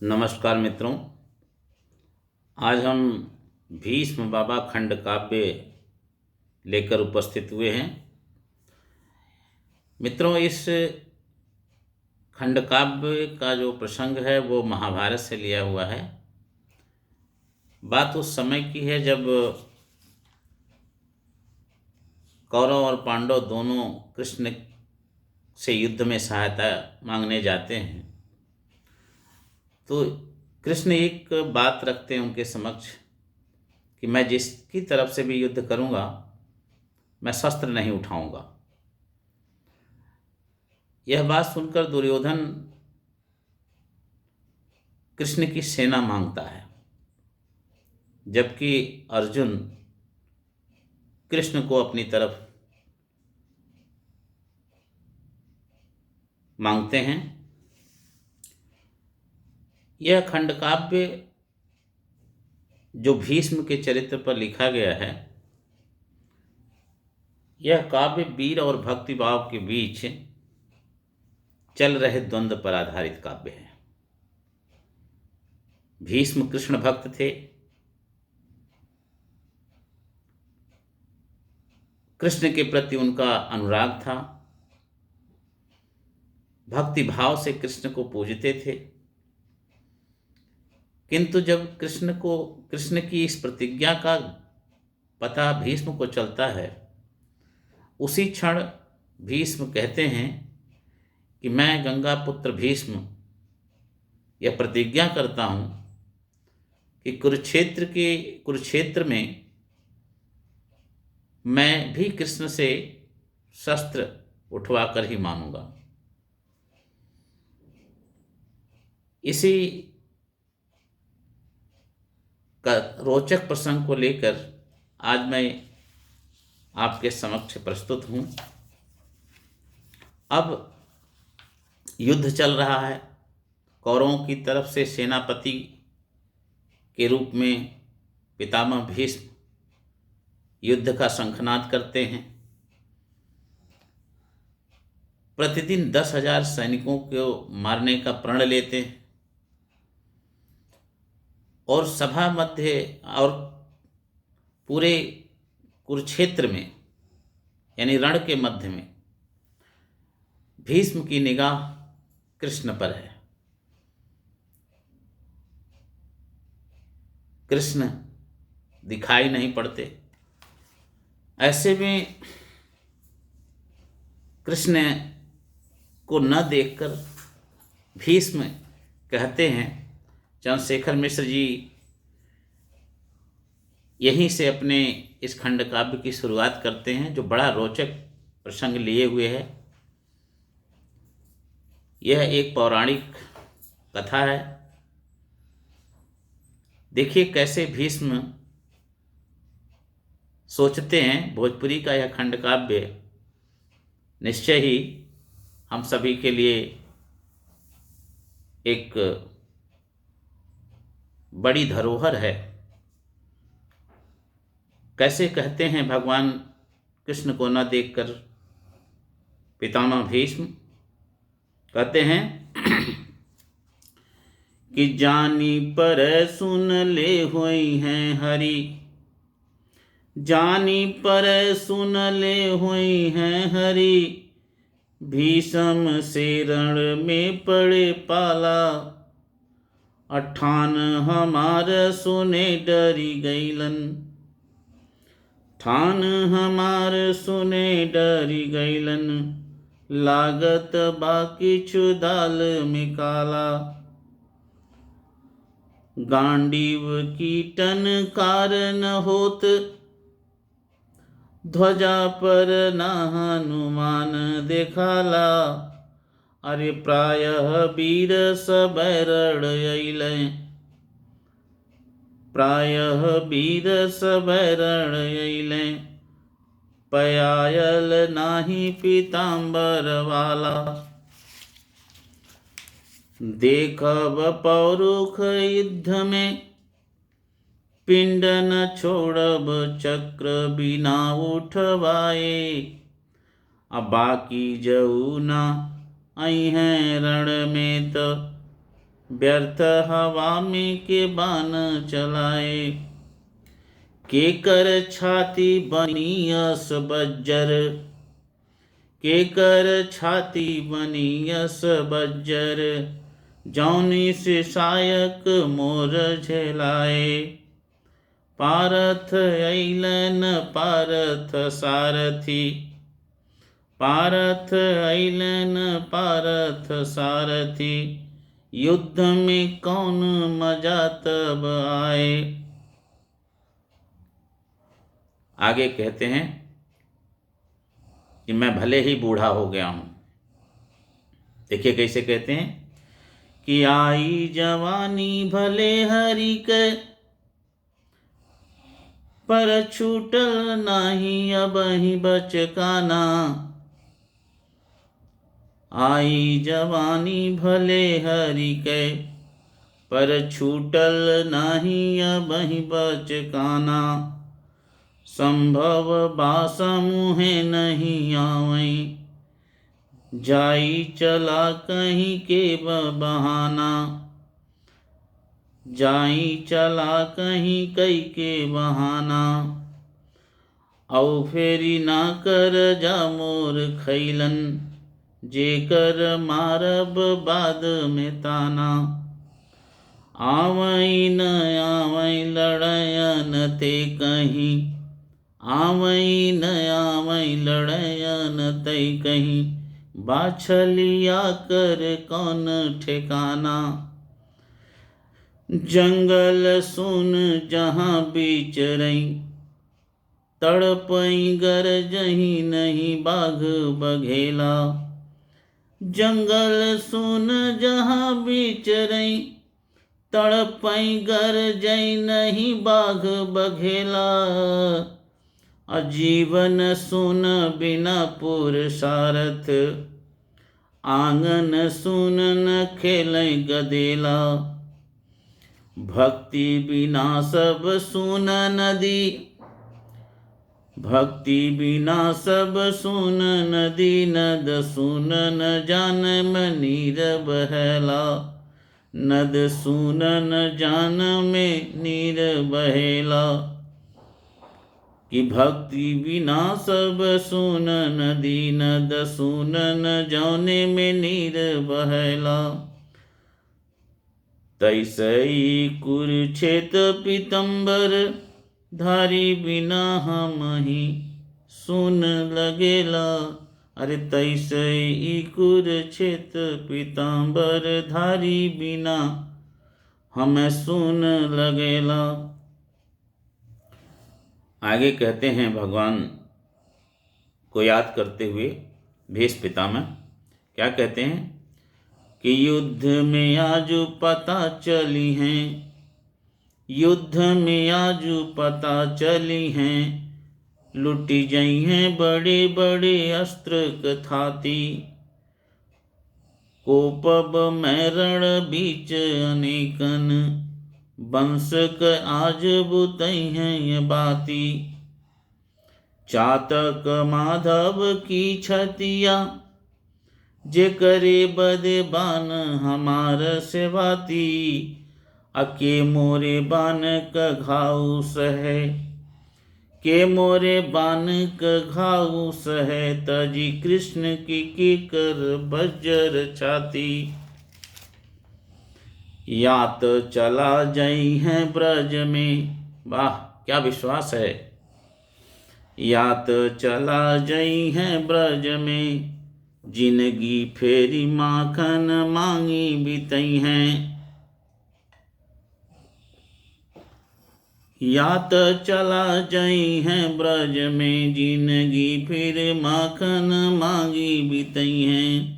नमस्कार मित्रों। आज हम भीष्म बाबा खंड काव्य लेकर उपस्थित हुए हैं। मित्रों, इस खंड काव्य का जो प्रसंग है वो महाभारत से लिया हुआ है। बात उस समय की है जब कौरव और पांडव दोनों कृष्ण से युद्ध में सहायता मांगने जाते हैं। तो कृष्ण एक बात रखते हैं उनके समक्ष कि मैं जिसकी तरफ से भी युद्ध करूंगा, मैं शस्त्र नहीं उठाऊंगा। यह बात सुनकर दुर्योधन कृष्ण की सेना मांगता है, जबकि अर्जुन कृष्ण को अपनी तरफ मांगते हैं। यह खंड काव्य जो भीष्म के चरित्र पर लिखा गया है, यह काव्य वीर और भक्ति भाव के बीच चल रहे द्वंद्व पर आधारित काव्य है। भीष्म कृष्ण भक्त थे। कृष्ण के प्रति उनका अनुराग था। भक्ति भाव से कृष्ण को पूजते थे। किंतु जब कृष्ण की इस प्रतिज्ञा का पता भीष्म को चलता है, उसी क्षण भीष्म कहते हैं कि मैं गंगा पुत्र भीष्म यह प्रतिज्ञा करता हूं कि कुरुक्षेत्र में मैं भी कृष्ण से शस्त्र उठवाकर ही मानूंगा। इसी का रोचक प्रसंग को लेकर आज मैं आपके समक्ष प्रस्तुत हूं। अब युद्ध चल रहा है। कौरवों की तरफ से सेनापति के रूप में पितामह भीष्म युद्ध का शंखनाद करते हैं। प्रतिदिन 10,000 सैनिकों को मारने का प्रण लेते हैं और सभा मध्य और पूरे कुरुक्षेत्र में यानी रण के मध्य में भीष्म की निगाह कृष्ण पर है। कृष्ण दिखाई नहीं पड़ते। ऐसे में कृष्ण को न देखकर भीष्म कहते हैं, चंद्रशेखर मिश्र जी यहीं से अपने इस खंड काव्य की शुरुआत करते हैं, जो बड़ा रोचक प्रसंग लिए हुए है। यह एक पौराणिक कथा है। देखिए कैसे भीष्म सोचते हैं। भोजपुरी का यह खंड काव्य निश्चय ही हम सभी के लिए एक बड़ी धरोहर है। कैसे कहते हैं भगवान कृष्ण को न देखकर पितामह भीष्म, कहते हैं कि जानी पर सुन ले हुई हैं हरि, जानी पर सुन ले हुई हैं हरि, भीष्म से रण में पड़े पाला, अठान हमार सुने डरी गईलन, ठान हमार सुने डरी गईलन, लागत बाकी दाल में काला, गांडीव कीटन कारण होत, ध्वजा पर ना हनुमान देखाला, अरे प्रायः वीर सब रण अइलें, प्रायः वीर सब रण अइलें, पयायल नाही पीताम्बर वाला, देखब पौरुख युद्ध में, पिंड न छोड़ब चक्र बिना उठवाए, अब बाकी जऊ ना आई हैं रण में तो व्यर्थ हवा में के बाण चलाए। के कर छाती बनी यस बज्जर, के कर छाती बनी यस बज्जर, जौनी से सायक मोर झेलाए। पारथ अइलन पारथ सारथी, पारथ अइलन पारथ सारथी, युद्ध में कौन मजा तब आए। आगे कहते हैं कि मैं भले ही बूढ़ा हो गया हूं। देखिए कैसे कहते हैं कि आई जवानी भले हरि के, पर छूटल नाही अब ही बचकाना। आई जवानी भले हरि के, पर छूटल नाही अब ही बचकाना। संभव बास मुहे नहीं आवई, जाई चला कहीं के बहाना। जाई चला कहीं कई के बहाना, औ फेरी ना कर जा मोर खैलन, जेकर मारब बाद में ताना। आवई न आवई लड़यन ते कहीं, आवई न आवई लड़यन ते कहीं, बाछलिया कर कौन ठिकाना। जंगल सुन जहाँ बीच रही, तड़पई गरजही नहीं बाघ बघेला। जंगल सुन जहाँ बीच रही, तड़पई गरजई नहीं बाघ बघेला। अजीवन सुन बिना पुरुषार्थ, आंगन सुन न खेलई गदेला। भक्ति बिना सब सुन नदी, भक्ति बिना सब सुन नदी। नद सुन न जान में नीर बहेला, नद सुन न जान में नीर बहेला। कि भक्ति बिना सब सुन नदी, नद सुन न जाने में नीर बहेला। तैसई कुरुक्षेत पीतंबर, धारी बिना हम ही सुन लगेला। अरे तैसई कुरुक्षेत पीतंबर, धारी बिना हमें सुन लगेला। आगे कहते हैं भगवान को याद करते हुए भीष्म पितामह क्या कहते हैं कि युद्ध में आजू पता चली हैं, युद्ध में आजू पता चली हैं। लुटी जई हैं बड़े बड़े अस्त्र कथाती, कोपब में रण बीच अनेकन, वंश क आज बुतई हैं ये बाती। चातक माधव की छतिया, जे करे बदे बान हमार सेवाती। अके मोरे बान क घाव सहे, के मोरे बान क घाव सहे। तजी कृष्ण की कर बज्जर छाती। यात चला जई हैं ब्रज में, वाह क्या विश्वास है। यात चला जई हैं ब्रज में, जिंदगी फेरी माखन मांगी बीतई हैं। यात चला जई हैं ब्रज में, जिंदगी फिर माखन मांगी बीतई हैं।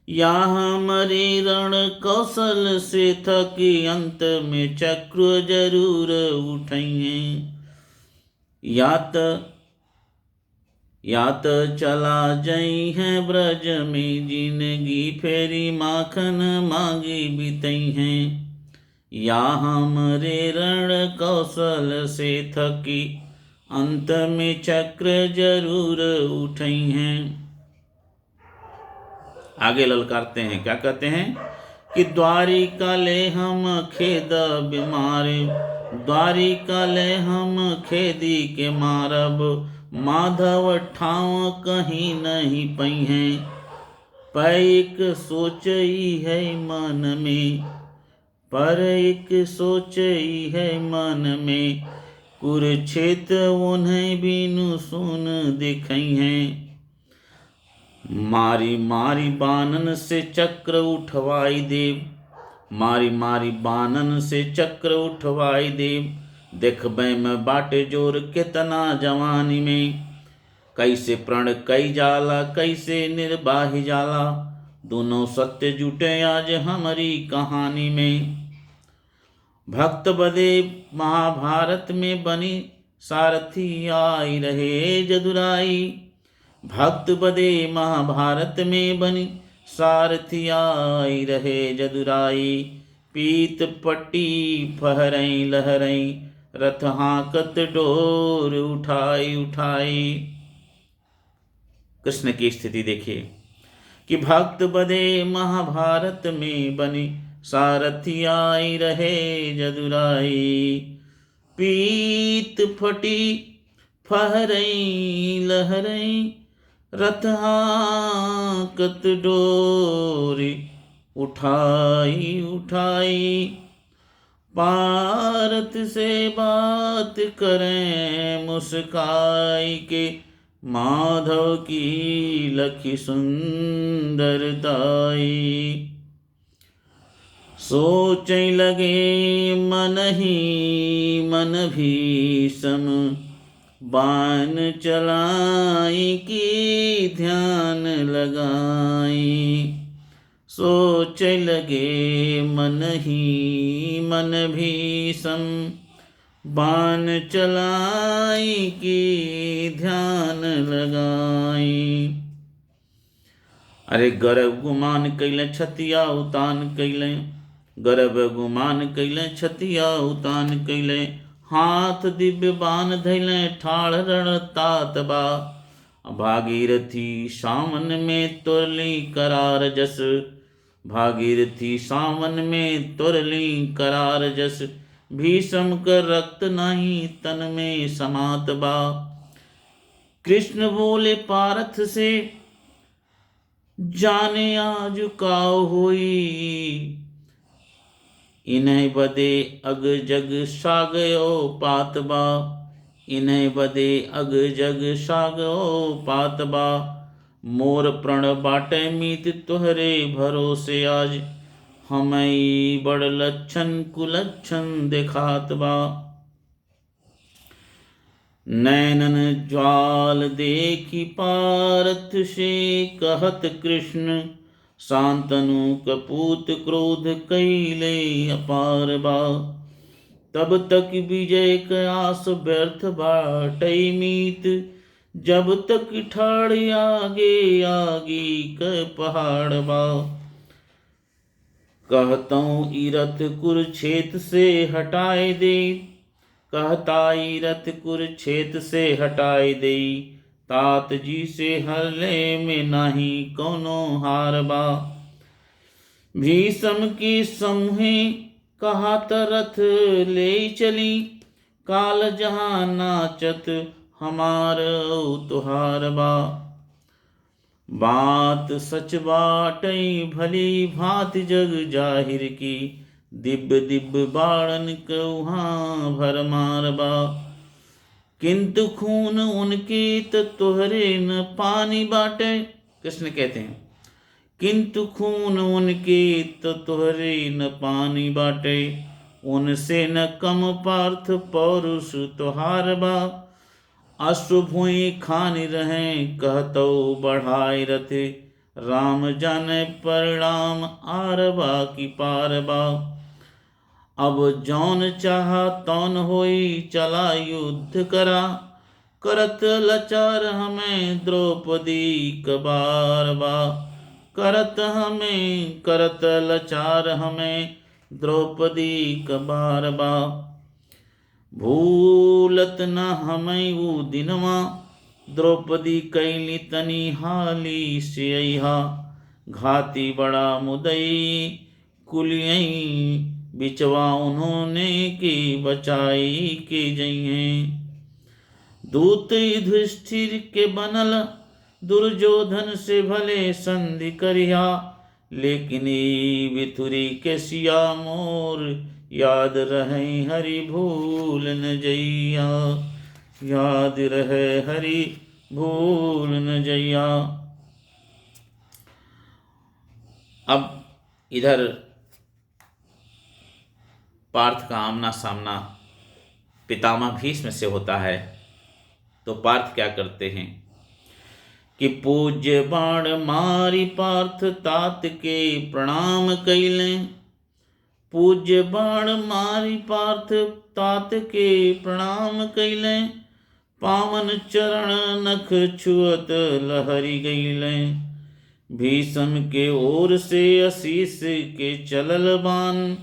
या हमारे रण कौशल से थकी, अंत में चक्र जरूर उठाएंगे। यात चला जई हैं ब्रज में, जिंदगी फेरी माखन मांगी बीतई हैं। या हमारे रण कौशल से थकी, अंत में चक्र जरूर उठाई हैं। आगे ललकारते हैं क्या कहते हैं कि द्वारिका ले हम खेद बीमारे, द्वारिका ले हम खेदी के मारब, माधव ठाव कहीं नहीं पई हैं, पर एक सोचई है मन में, पर एक सोचई है मन में, कुरुक्षेत्र उन्हें बिनु सुन दिखई हैं। मारी मारी बानन से चक्र उठवाई देव, मारी मारी बानन से चक्र उठवाई देव, देखबै मैं बाटे जोर कितना जवानी में, कैसे प्रण कई जाला कैसे निर्बाही जाला, दोनों सत्य जुटे आज हमारी कहानी में। भक्त बदे महाभारत में बनी सारथी आई रहे जदुराई, भक्त बदे महाभारत में बनी सारथी आई रहे जदुराई, पीत पट्टी फहरई लहरई, रथ हाकत डोर उठाई उठाई। कृष्ण की स्थिति देखिए कि भक्त बदे महाभारत में बनी सारथी आई रहे जदुराई, पीत फटी फहरई लहरई, रथ हाकत डोरी उठाई उठाई, पारत से बात करें मुस्काई के, माधव की लखी सुंदरताई, सोचै लगे मन ही मन भीषम, बाण चलाई की ध्यान लगाई, सोचै लगे मन ही मन भीषम, बाण चलाई की ध्यान लगाई। अरे गर्भ गुमान कैले छतिया उतान कैले, गर्भ गुमान कैले छतिया उतान कैले, हाथ दिव्य बाण धैले ठाड़ रण तात बा, भागीरथी सावन में तुरली करार जस, भागीरथी सावन में तुरली करार जस, भीषम कर रक्त नहीं तन में समात बा। कृष्ण बोले पारथ से जाने आज काऊ होई, इन्हें बदे अग जग सागयो पातबा, इन्हें बदे अग जग सागयो पातबा, मोर प्रण बाटे मीत तुहरे भरोसे आज, हमें बड़ लक्षण कुलक्षण दिखात बा। नैनन ज्वाल देखी पारथ से कहत कृष्ण, शांतनु कपूत क्रोध कैले अपार बा, तब तक विजय कयास व्यर्थ बाटई मीत, जब तक ठाड़ आगे आगी क पहाड़ बा। कहतऊँ इरथ कुरुक्षेत्र से हटाए दे, कहता इरथ कुरुक्षेत्र से हटाए दे, तात जी से हरले में नाही कोनो हार बा। भीषम की समूहे कहा तरथ ले चली, काल जहाँ नाचत हमार तुहार बा। बात सच बाटई भली भांति जग जाहिर की, दिव्य दिव्य बाणन कौहाँ भर मार बा। किंतु खून उनके तुहरे न पानी बाटे, कृष्ण कहते हैं किंतु खून उनके तुहरे न पानी बाटे, उनसे न कम पार्थ पौरुष तुहार बा। अश्वभुई खानि रहें कहतो बढ़ाए रथे, राम जाने परिणाम आरबा की पारबा। अब जौन चाहा तौन होई चला युद्ध करा, करत लचार हमें द्रौपदी कबार बा। करत लचार हमें द्रौपदी कबार बा। भूलत न हमें वो दिनवा, द्रौपदी कैली तनी हाली से अहा। घाती बड़ा मुदई कुलियई बिचवा उन्होंने की बचाई के जइहें। दूत युधिष्ठिर के बनल दुर्योधन से भले संधि करिया, लेकिन विथुरी के सिया मोर याद रहे हरि भूल न जइया, याद रहे हरि भूल न जइया। अब इधर पार्थ का आमना सामना पितामह भीष्म से होता है। तो पार्थ क्या करते हैं कि पूज्य बाण मारी पार्थ तात के प्रणाम कैलें। पूज्य बाण मारी पार्थ तात के प्रणाम कैलें, पावन चरण नख छुअत लहरी गईलें। भीष्म के ओर से आशीष के चलल बान,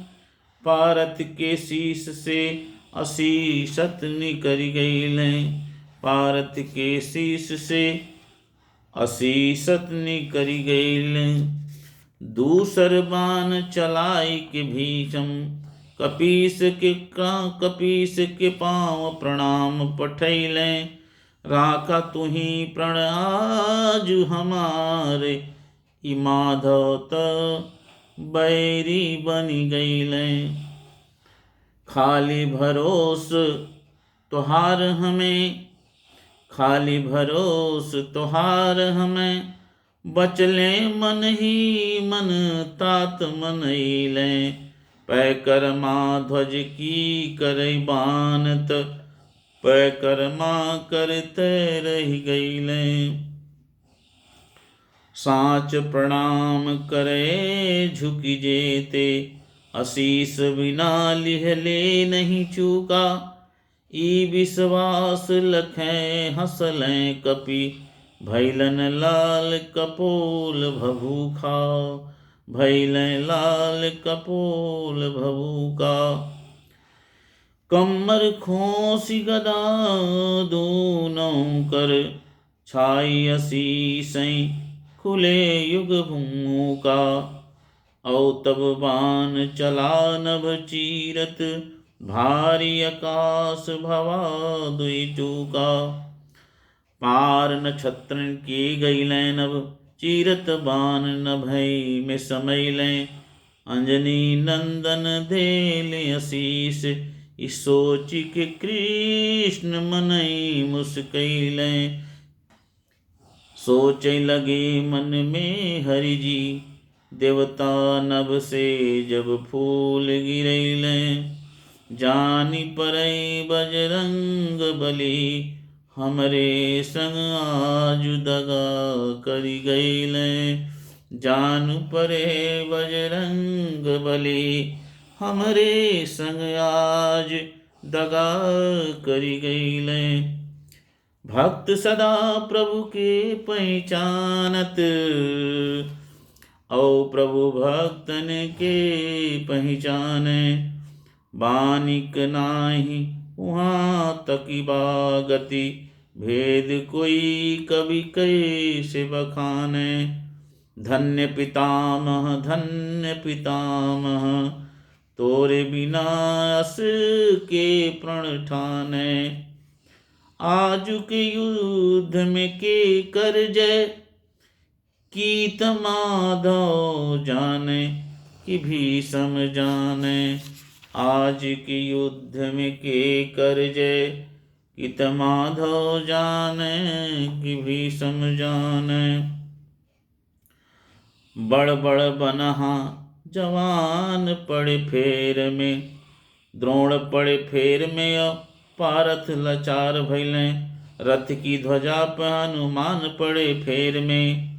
पारत के शीश से असीसत निकरी गईलें। पारत के शीश से असीसत निकरी गईलें। दूसर बाण चलाई के भीष्म, कपीस के पाँव प्रणाम पठैलें। राखा तुही प्रण आज हमारे, ई माधव त बैरी बनी गईलें। खाली भरोस तुहार हमें, खाली भरोस तुहार हमें, बचले मन ही मन तात मनैलें। पैकरमा ध्वज की करई बानत, पैकरमा करते रह गईलें। साच प्रणाम करे झुकी जेते, आशीष बिना लिहले नहीं चूका। ई विश्वास लखें हंसलें कपि, भैलन लाल कपोल भभूखा। भैलन लाल कपोल भभूका। कम्मर खोसी गदा दूनों कर, छाई असीसई खुले युग भूका। औ तब बाण चला नभ चीरत, भारी आकाश भवा दुई चूका। पार नक्षत्रन की गईलें नभ, चीरत बाण नभई में समैलें। अंजनी नंदन देले आशीष, इस सोचि के कृष्ण मनई मुस्कैलें। सोचे लगे मन में हरि जी, देवता नभ से जब फूल गिरैलें। जानी परई बजरंग बली, हमरे संग आजु दगा करी गईलें। जान परे बजरंग बली, हमरे संग आज दगा करी गईलें। भक्त सदा प्रभु के पहचानत, औ प्रभु भक्तन के पहचाने। बानिक नाही वहाँ तकी बागति, भेद कोई कवि कैसे बखाने। धन्य पितामह धन्य पितामह, तोरे बिना अस के प्रण ठाने। आजु के युद्ध में के कर जय, कीत माधव जाने कि भीष्म जाने। आज के युद्ध में के कर जय, कीत माधव जाने कि भीष्म जाने। बड़ बड़ बनहा जवान पड़े फेर में, द्रोण पड़े फेर में पारथ लाचार भइलें। रथ की ध्वजा पर हनुमान पड़े फेर में,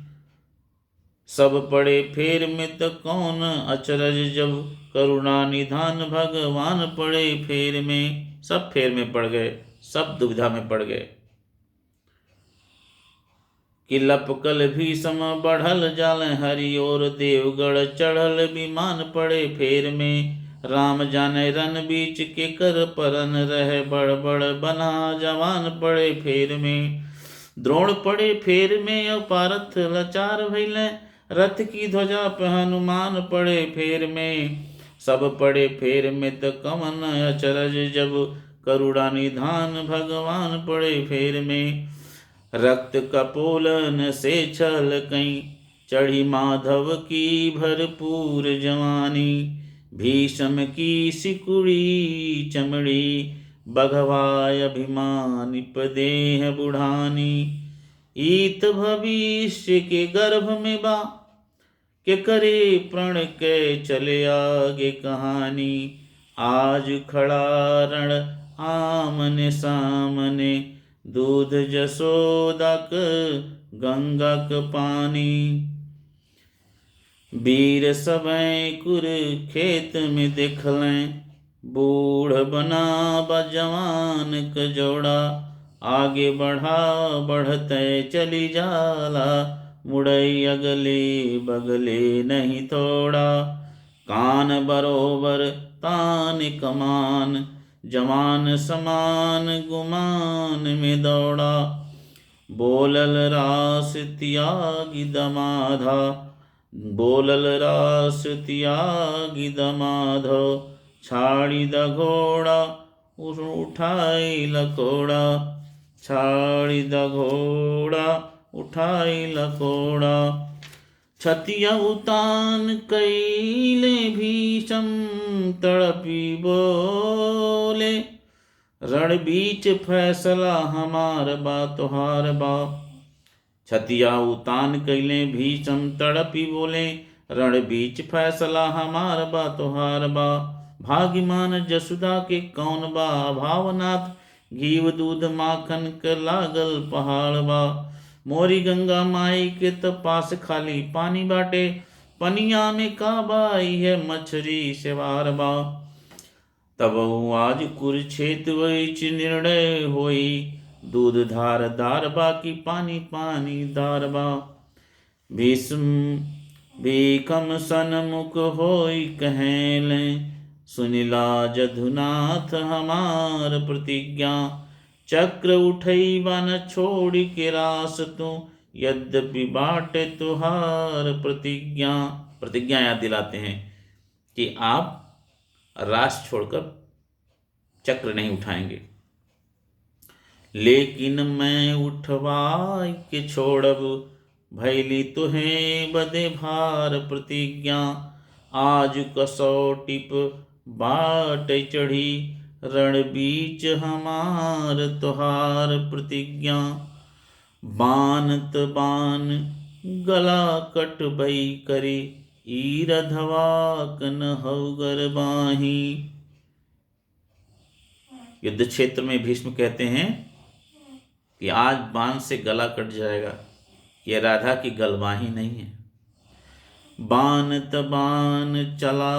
सब पड़े फेर में तो कौन अचरज। जब करुणा निधान भगवान पड़े फेर में, सब फेर में पड़ गए, सब दुविधा में पड़ गए। कि लपकल भीष्म बढ़ल जाल हरि, और देवगढ़ चढ़ल विमान पड़े फेर में। राम जाने रन बीच के कर परन रहे, बड़ बड़ बना जवान पड़े फेर में। द्रोण पड़े फेर में और पारथ लाचार भइलें। रथ की ध्वजा पे हनुमान पड़े फेर में, सब पड़े फेर में त कवन अचरज, जब करुणा निधान भगवान पड़े फेर में। रक्त कपोलन से छल कई, चढ़ी माधव की भरपूर जवानी। भीषम की सिकुड़ी चमड़ी, बघवाय अभिमानी पदेह बुढ़ानी। ईत भविष्य के गर्भ में बा, के करे प्रण के चले आगे कहानी। आज खड़ा रण आमने सामने, दूध जसोदा क गंगा क पानी। वीर सबैं कुरुखेत में देखलें, बूढ़ बना बजवान क जोड़ा। आगे बढ़ा बढ़ते चली जाला, मुड़ई अगले बगले नहीं थोड़ा। कान बरोबर तान कमान, जवान समान गुमान में दौड़ा। बोलल रास त्यागी दमाधा, बोलल रास त्यागी दमाधो। छाड़ी द घोड़ा उठाई लकोड़ा, छाड़ी द घोड़ा उठाई लकोड़ा। छतिया उतान कैले भीषम, तड़पी बोले रण बीच फैसला हमार बा तुहार बा। छतिया उतान कैले भीषम, तड़पी बोले रण बीच फैसला हमार बा तुहार बा। भाग्यमान जसुदा के कौन बा भावनाथ, घीव दूध माखन के लागल पहाड़ बा। मोरी गंगा माई के पास खाली पानी बाटे, पनिया में काबाई है मछरी सेवार बा। तब आज कुरुक्षेत्र वैच निर्णय होई, दूध धार धार बाकी पानी पानी धार बा। भीष्म भीकम सन्मुख होई कहेले, सुनिला जधुनाथ हमार प्रतिज्ञा। चक्र उठई बन छोड़ी के रास तू, यद्यपि बाटे तुहार प्रतिज्ञा। प्रतिज्ञा याद दिलाते हैं कि आप रास छोड़कर चक्र नहीं उठाएंगे। लेकिन मैं उठवाई के छोड़ब, भैली तुहें बदे भार प्रतिज्ञा। आज कसौटिप बाट चढ़ी, रण बीच हमार तुहार प्रतिज्ञा। बानत बान गला कट बई करे, ईरधवा कन हौगर बाही। युद्ध क्षेत्र में भीष्म कहते हैं कि आज बाण से गला कट जाएगा, यह राधा की गलवाही नहीं है। बान तबान चला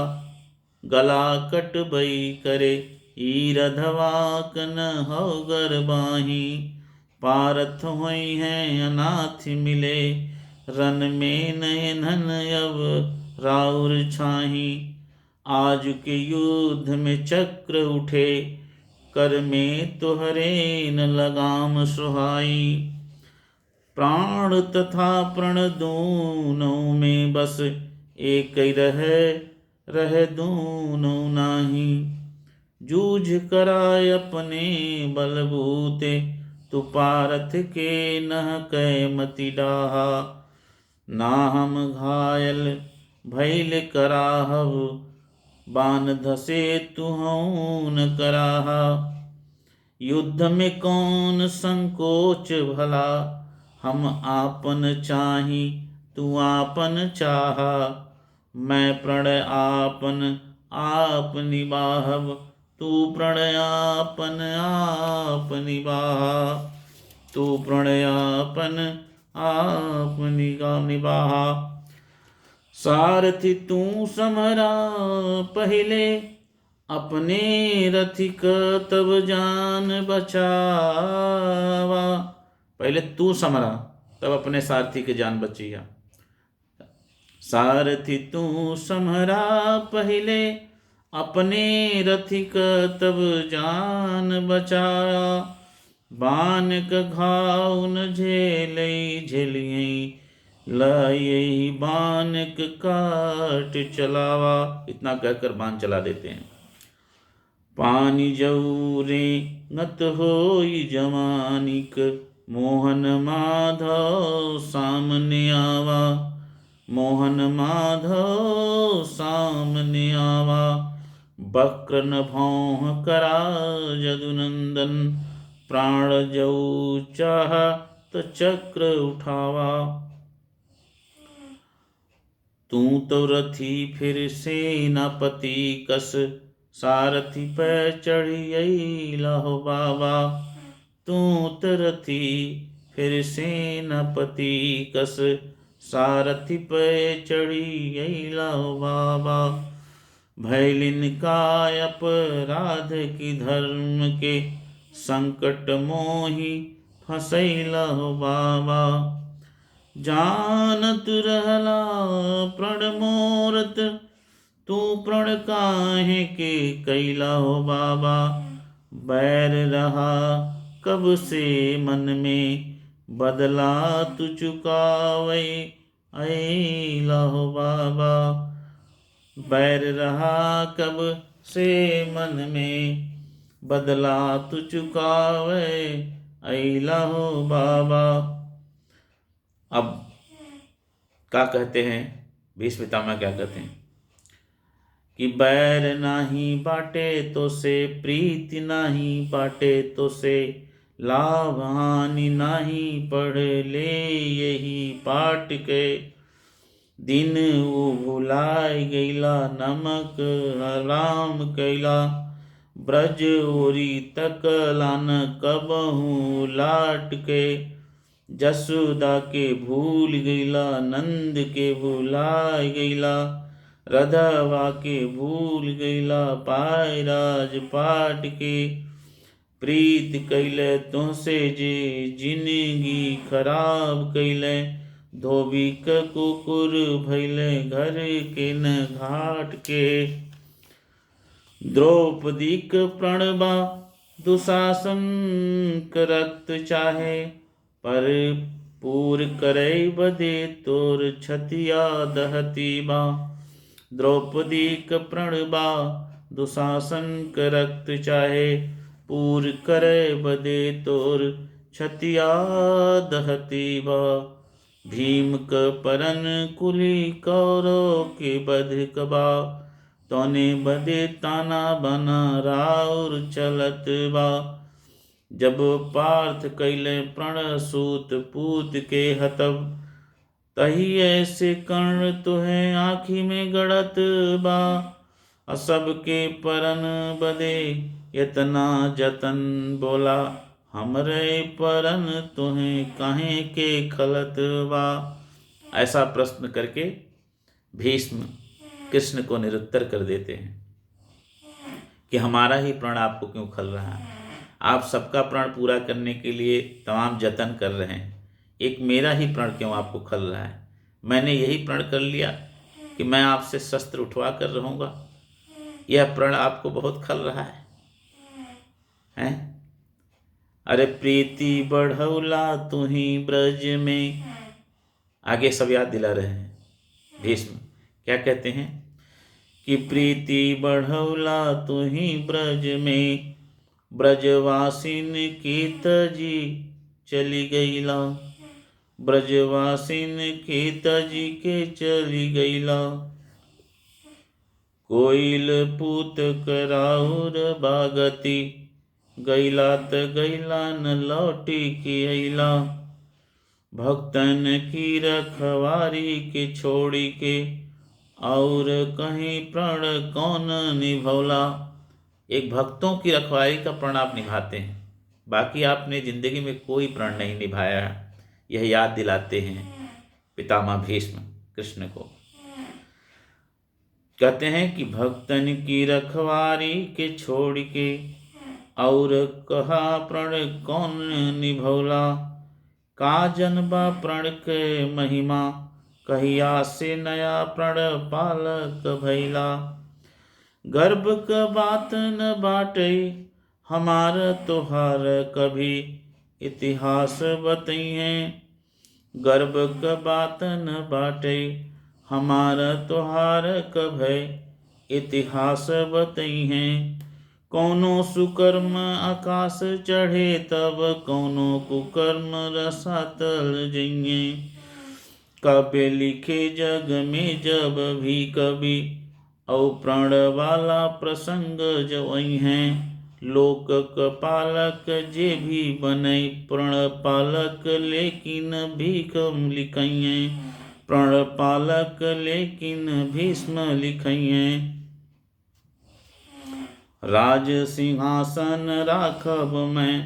गला कट बई करे, ईरधवा कन हौगर बाही। पारथ हुई हैं अनाथ मिले, रन में नयनन अब राउर छाही। आज के युद्ध में चक्र उठे, कर में तुहरे न लगाम सुहाई। प्राण तथा प्रण दोनों में बस, एक रह दोनों नाही। जूझ कराय अपने बलबूते, तु पारथ के नह कै मति डाहा। ना हम घायल भैल कराहव, बान धसे तुहौं न कराहा। युद्ध में कौन संकोच भला, हम आपन चाही तू आपन चाहा। मैं प्रणय आपन आप निबाहव, तू प्रणय आपन आप निबाहा। तू प्रणय आपन आप निबाहा। सारथी तू समरा पहले, अपने रथिक तब जान बचावा। पहले तू समरा, तब अपने सारथी की जान बचिया। सारथी तू समरा पहले, अपने रथिक तब जान बचाया। बान क घाव न झेलई झेलियई, लायई बानक काट चलावा। इतना कहकर बाण चला देते हैं। पानी जऊरे नत होई जमानिक, मोहन माधव सामने आवा। मोहन माधव सामने आवा। वक्र नभौह करा जदुनंदन, प्राण जऊ चाह तो चक्र उठावा। तू तो रथी फिर सेनापति कस, सारथी पे चढ़ी लाहो बाबा। तू तो रथी फिर सेनापति कस, सारथी पे चढ़ी लाहो बाबा। भैलिन का अपराध की धर्म के, संकट मोहि फसैला हो बाबा। जानत रहला प्रण मोरत, तू प्रण काहे के कैला हो बाबा। बैर रहा कब से मन में, बदला तू चुकावे ऐला हो बाबा। बैर रहा कब से मन में, बदला तू चुकावे ऐला हो बाबा। अब क्या कहते हैं भीष्म पितामह, क्या कहते हैं कि बैर नाही बाटे तो से, प्रीति नाही बाटे तो से, लाभ हानि नाही पढ़ ले यही पाट के। दिन वो भुलाय गैला नमक हराम कैला, ब्रज ओरी तकला न कबहू लाट के। जसोदा के भूल गैला नंद के भुलाय गैला, रधवा के भूल गैला पाय राज पाट के। प्रीत कैले तुमसे जे जिंदगी खराब कैले, धोबी क कुकुर भैले घर के न घाट के। द्रौपदी क प्रणबा दुशासन क रक्त चाहे, पर पूर करे बदे तोर छतिया दहती बा। द्रौपदी क प्रणबा दुशासन क रक्त चाहे, पूर करे बदे तोर छतिया दहती बा। भीम क परन कुली कौरव के बध कबा, तोने बदे ताना बना राउर चलत बा। जब पार्थ कैले प्रण सूत पूत के हतब, तही ऐसे कर्ण तुहे आँखी में गड़त बा। असब के परन बदे इतना जतन बोला, हमरे परन तुहें काहे के खलत बा। ऐसा प्रश्न करके भीष्म कृष्ण को निरुत्तर कर देते हैं कि हमारा ही प्रण आपको क्यों खल रहा है। आप सबका प्रण पूरा करने के लिए तमाम जतन कर रहे हैं, एक मेरा ही प्रण क्यों आपको खल रहा है। मैंने यही प्रण कर लिया कि मैं आपसे शस्त्र उठवा कर रहूँगा, यह प्रण आपको बहुत खल रहा है, हैं? अरे प्रीति बढ़ौला तुही ब्रज में, आगे सब याद दिला रहे हैं भीष्म। क्या कहते हैं कि प्रीति बढ़ौला तुही ब्रज में, ब्रजवासिन की तजी चली गईला। ब्रजवासिन की तजी के चली गईला। कोइल पूत कराउर बागती, गैला त गैला न लौटी की अइला। भक्तन की रखवारी के छोड़ी के, और कहीं प्रण कौन निभौला। एक भक्तों की रखवारी का प्रण आप निभाते हैं, बाकी आपने जिंदगी में कोई प्रण नहीं निभाया, यह याद दिलाते हैं पितामह भीष्म कृष्ण को। कहते हैं कि भक्तन की रखवारी के छोड़ के, और कहा प्रण कौन निभौला। का जनबा प्रण के महिमा, कहिया से नया प्रण पालक भैला। गर्भ क बात न बाटे हमार तोहार कभी, इतिहास बतई हैं गर्भ क बात न बाटे, हमारा तोहार क भय, इतिहास बतई हैं। कौनो सुकर्म आकाश चढ़े तब, कौनो कुकर्म रसातल जइए। काव्य लिखे जग में जब भी कवि, औ प्रण वाला प्रसंग जवई हैं। लोक क पालक जे भी बनई, प्रण पालक लेकिन भीख लिखइए। प्रण पालक लेकिन भीष्म लिखइए। राज सिंहासन राखब मैं,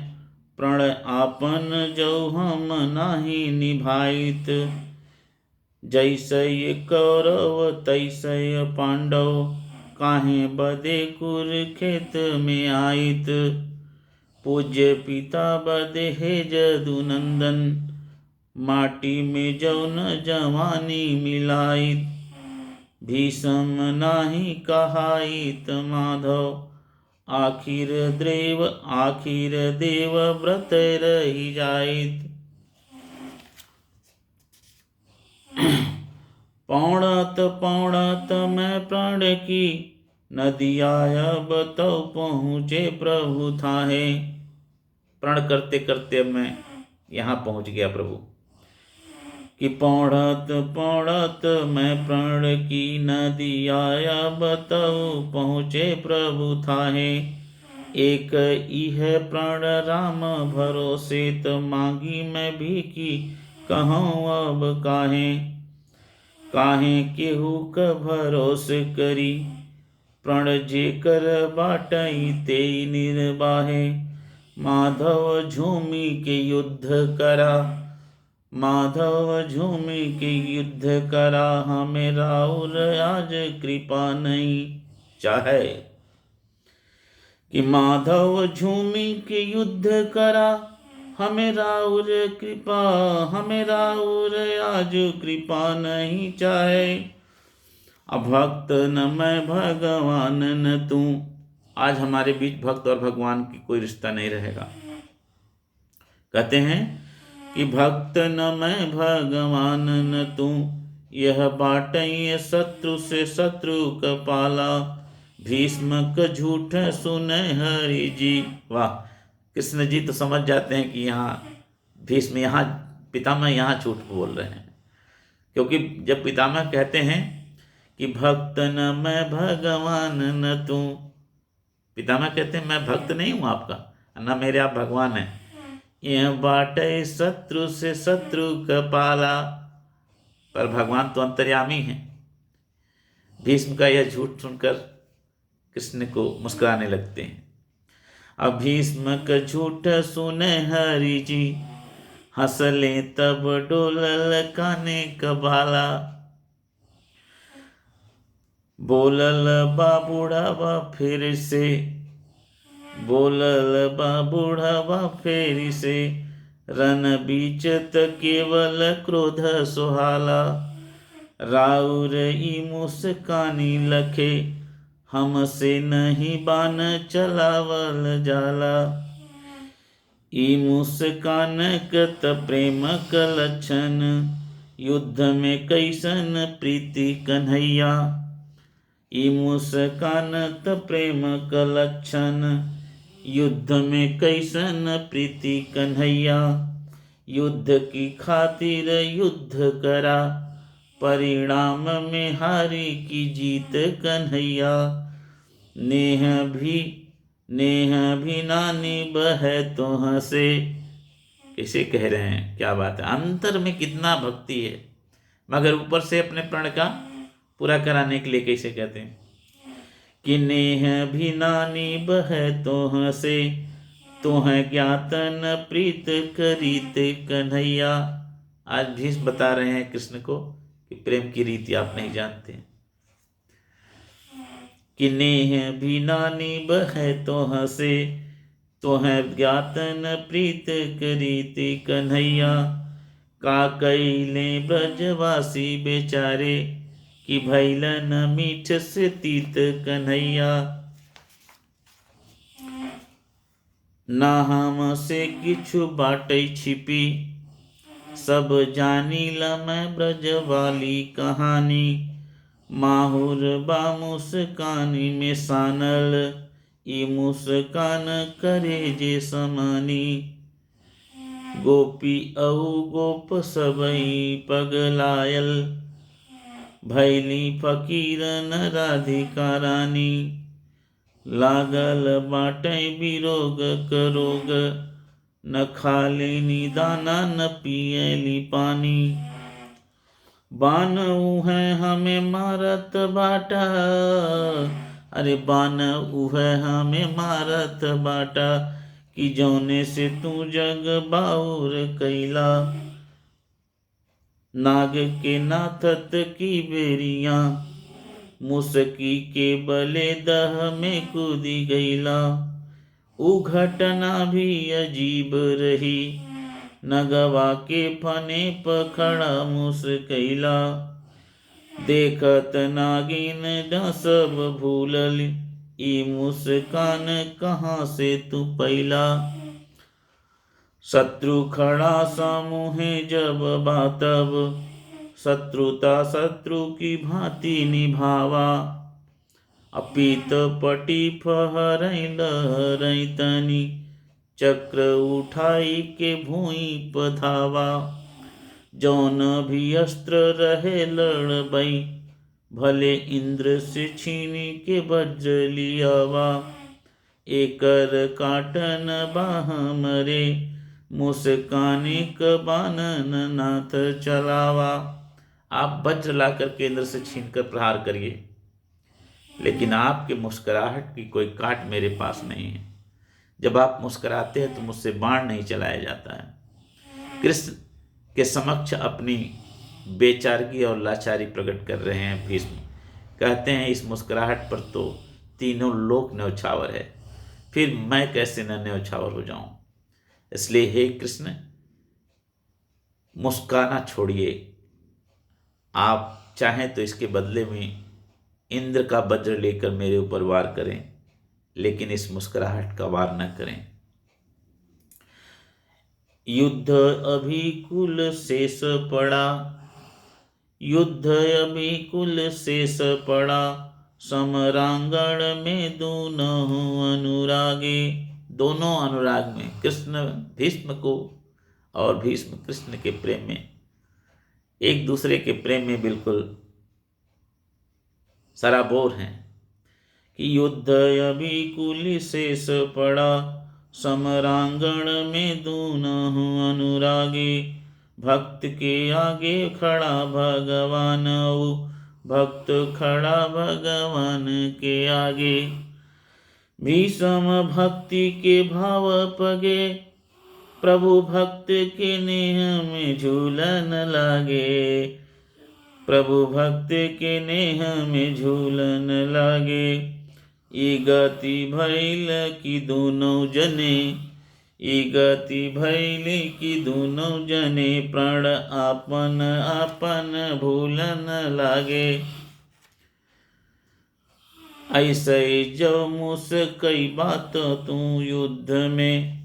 प्रण आपन जो हम नाही निभाइत। जैसे कौरव तैसे पांडव, काहे बदे कुरुक्षेत्र में आइत। पूज्य पिता बदे हे जदुनंदन, माटी में जौन जवानी मिलाइत। भीष्म नाही कहाइत माधव, आखिर देव व्रत रही जाइत। पौड़त मैं प्राण की नदिया, अब तो पहुँचे प्रभु थाहे। प्रण करते करते अब मैं यहाँ पहुँच गया प्रभु। कि पौड़त मैं प्राण की नदिया, अब तो पहुँचे प्रभु थाहे। एक इह प्राण राम भरोसे, तो मांगी मैं भी की कहूँ अब काहे। काहे केहू क भरोस करी, प्रण जे कर बाटई ते निर्बाहे। माधव झूमी के युद्ध करा, माधव झूमी के युद्ध करा, हमें राउर आज कृपा नहीं चाहे। कि माधव झूमी के युद्ध करा, हमें राउर आज कृपा नहीं चाहे। अभक्त न मैं भगवान न तू, आज हमारे बीच भक्त और भगवान की कोई रिश्ता नहीं रहेगा। कहते हैं कि भक्त न मैं भगवान न तू, यह बाटई शत्रु से शत्रु कपाला। भीष्म क झूठ सुने हरि जी। वाह, कृष्ण जी तो समझ जाते हैं कि यहाँ भीष्म यहाँ पितामह यहाँ झूठ बोल रहे हैं। क्योंकि जब पितामह कहते हैं कि भक्त न मैं भगवान न तू, पितामह कहते हैं मैं भक्त नहीं हूँ आपका, न मेरे आप भगवान हैं। यह बाटे शत्रु से शत्रु कपाला, पर भगवान तो अंतर्यामी हैं। भीष्म का यह झूठ सुनकर कृष्ण को मुस्कुराने लगते हैं। अब भीष्म का झूठ सुने हरि जी, हंसले तब डोलल काने कबाला। बोलल बा बूढ़ावा फिर से, बोलल बा बूढ़ावा फिर से। रन बीचत केवल क्रोध सुहाला, राउर ई मुस्कानी लखे, हमसे नहीं बान चलावल जाला। ई मुस्कान कत प्रेम क लक्षण, युद्ध में कैसन प्रीति कन्हैया। ई मुस्कान त प्रेम क लक्षण, युद्ध में कैसन प्रीति कन्हैया। युद्ध की खातिर युद्ध करा, परिणाम में हारी की जीत कन्हैया। नेह भी नानी बह तो हंसे। कैसे कह रहे हैं, क्या बात है, अंतर में कितना भक्ति है, मगर ऊपर से अपने प्रण का पूरा कराने के लिए कैसे कहते हैं कि नेह भी नानी बह तो हंसे, तोह ज्ञातन प्रीत करीत कन्हैया। आज भीष्म बता रहे हैं कृष्ण को कि प्रेम की रीति आप नहीं जानते। कि नेह भी नानी बह तो हंसे, तोह ज्ञातन प्रीत करीत कन्हैया। का कैले ब्रजवासी बेचारे, कि भैलन मीठ से तीत कन्हैया। ना हम से किछु बाटै छिपी, सब जानील मैं ब्रज वाली कहानी। माहुर बा मुस्कानी में सानल, ई मुस्कान करे जे समानी। गोपी औ गोप सबई पगलायल, भैली फकीरन राधिका रानी। लागल बाटै बिरोग करोग, न खालेनी दाना न पियली पानी। बान उहै हमें मारत बाटा, अरे बान उहै हमें मारत बाटा। कि जौने से तू जग बाउर कैला, नाग के नाथत की बेरिया। मुसकी के बले दह में कूदी गईला, ऊ घटना भी अजीब रही। नगवा के फने पखड़ा मुस्कैला, देखत नागिन न सब भूलल। ई मुस्कान कहाँ से तू पैला। शत्रु खड़ा सामुहे जब बातब, शत्रुता शत्रु की भांति निभावा। अपीत पटी फहरई लहरई तनी, चक्र उठाई के भूई पधावा। जौन भी अस्त्र रहे लड़बई, भले इंद्र से छीनी के वज्र लियावा। एकर काटन बाह मरे, मुस्कानिक बानन नाथ चलावा। आप वज्र लाकर केंद्र से छीनकर प्रहार करिए, लेकिन आपके मुस्कुराहट की कोई काट मेरे पास नहीं है। जब आप मुस्कुराते हैं तो मुझसे बाण नहीं चलाया जाता है। कृष्ण के समक्ष अपनी बेचारगी और लाचारी प्रकट कर रहे हैं भीष्म। कहते हैं इस मुस्कुराहट पर तो तीनों लोक न्यौछावर है, फिर मैं कैसे न न्यौछावर हो जाऊं। इसलिए हे कृष्ण, मुस्काना छोड़िए। आप चाहें तो इसके बदले में इंद्र का वज्र लेकर मेरे ऊपर वार करें, लेकिन इस मुस्कुराहट का वार न करें। युद्ध अभी कुल शेष पड़ा, युद्ध अभी कुल शेष पड़ा। समरांगण में दोनों अनुरागे, दोनों अनुराग में, कृष्ण भीष्म को और भीष्म कृष्ण के प्रेम में, एक दूसरे के प्रेम में बिल्कुल सराबोर हैं। कि युद्ध अभी कुल शेष पड़ा, समरांगण में दोनों अनुरागे। भक्त के आगे खड़ा भगवान, भक्त खड़ा भगवान के आगे। भीषम भक्ति के भाव पगे, प्रभु भक्त के नेह में झूलन लागे। प्रभु भक्त के नेह में झूलन लागे। ई गति भैल की दोनों जने, ई गति भैल की दोनों जने। प्राण आपन आपन भूलन लागे। ऐसे जो मुस्कई बात तू युद्ध में,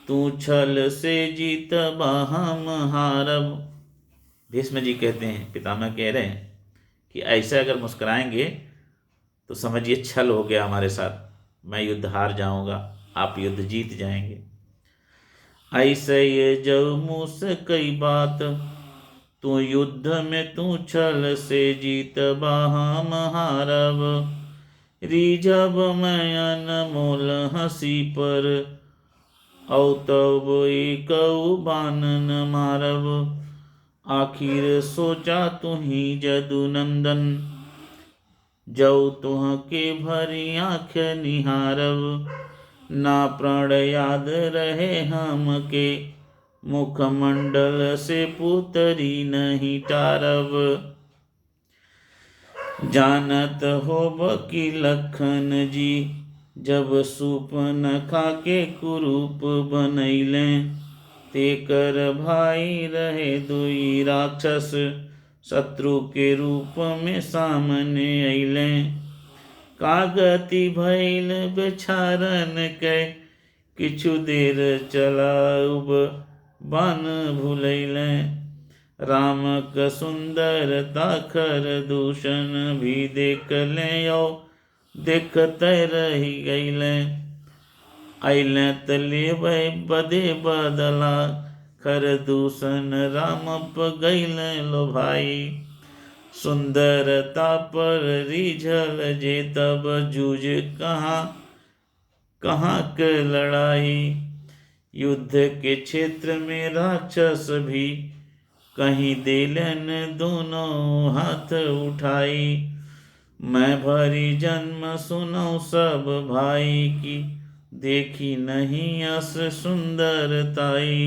तू छल से जीत हम हारब। भीष्म जी कहते हैं, पितामह कह रहे हैं कि ऐसे अगर मुस्कुराएंगे तो समझिए छल हो गया हमारे साथ, मैं युद्ध हार जाऊंगा, आप युद्ध जीत जाएंगे। ऐसे ये जो मुस्कई बात तू युद्ध में, तू छल से जीत हम हारब। रिझब मैं अनमोल हंसी पर, औ तब एक बानन मारब। आखिर सोचा तुही जदुनंदन, जौ तुह के भरी आँख निहारब। ना प्राण याद रहे हम के, मुखमंडल से पुतरी नहीं टारब। जानत होब की लखन जी, जब सुपन खाके कुरूप बनैले। तेकर भाई रहे दुई राक्षस, शत्रु के रूप में सामने अइले। कागति भैल बेचारन के, किछु देर चलाउब बान भूलैले। राम क सुंदरता खर दूषण भी देख ले यो, देखत रही गईले। अइले तले वै बदे बदला, खर दूषण राम प गईले लो भाई। सुंदरता पर रिझल जे तब जूझ कहाँ कहाँ के लड़ाई। युद्ध के क्षेत्र में राक्षस भी कहीं देलन दोनों हाथ उठाई। मैं भरी जन्म सुनो सब भाई की, देखी नहीं अस सुंदरताई।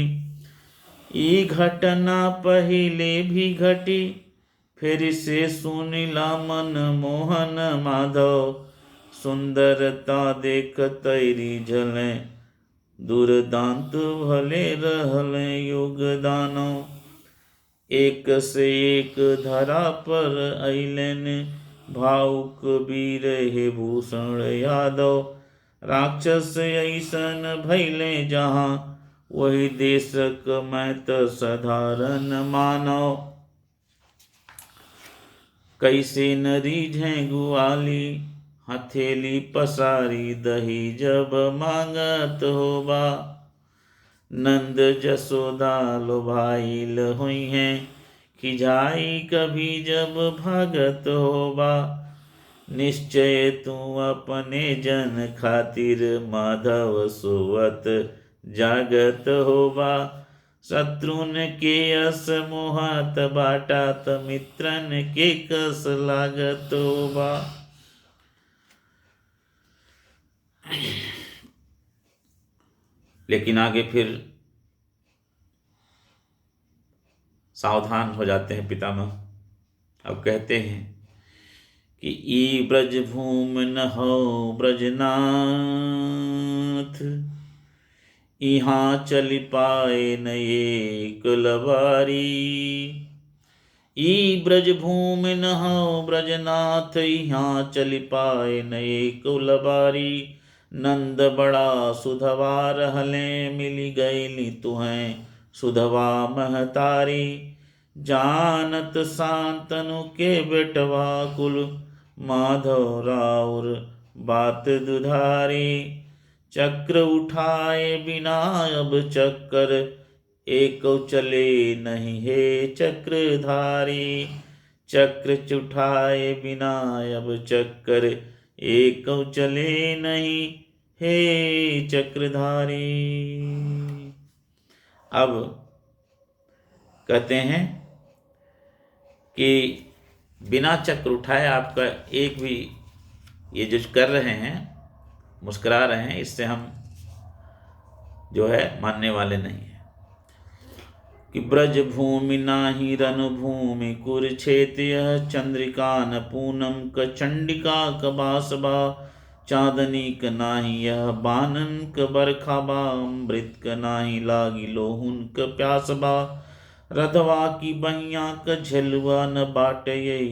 ई घटना पहले भी घटी, फिर से सुनिला मन मोहन माधव। सुंदरता देख तैरी झले, दुर्दांत भले रहले योगदानो। एक से एक धरा पर अइलन, भावुक वीर हे भूषण यादव। राक्षस ऐसन भैले जहाँ, वही देशक मैं त साधारण मानव। कैसे न रीझे गुआली, हथेली पसारी दही जब मांगत होबा। नंद जसोदा लोभाइल हुई हैं, खिजाई कभी जब भागत होबा। निश्चय तू अपने जन खातिर, माधव सोवत जागत होबा। शत्रुन के अस मोहत बाटात, मित्रन के कस लागत होबा। लेकिन आगे फिर सावधान हो जाते हैं पितामह। अब कहते हैं कि ई ब्रज भूम न हो ब्रजनाथ, यहाँ चल पाए न ये कुलवारी। ई ब्रज भूम न हो ब्रजनाथ, यहाँ चल पाए न ये कुलवारी। नंद बड़ा सुधवा रहले, मिली गईली तुहें सुधवा महतारी। जानत शांतनु के बेटवा कुल, माधव राउर बात दुधारी। चक्र उठाए बिना अब चक्कर, एक चले नहीं हे चक्रधारी। चक्र उठाए बिना अब चक्कर, एक चले नहीं हे चक्रधारी। अब कहते हैं कि बिना चक्र उठाए आपका एक भी, ये जो कर रहे हैं, मुस्कुरा रहे हैं, इससे हम जो है मानने वाले नहीं हैं। कि ब्रज भूमि नाही रन भूमि कुरुक्षेत्र, यह चंद्रिका न पूनम क चंडिका क बासबा। चांदनी क नाही यह बानन क बरखाबा, अमृत क नाही लागी लोहुन क प्यासबा। रधवा की बहिया क झलुआ न बाटे,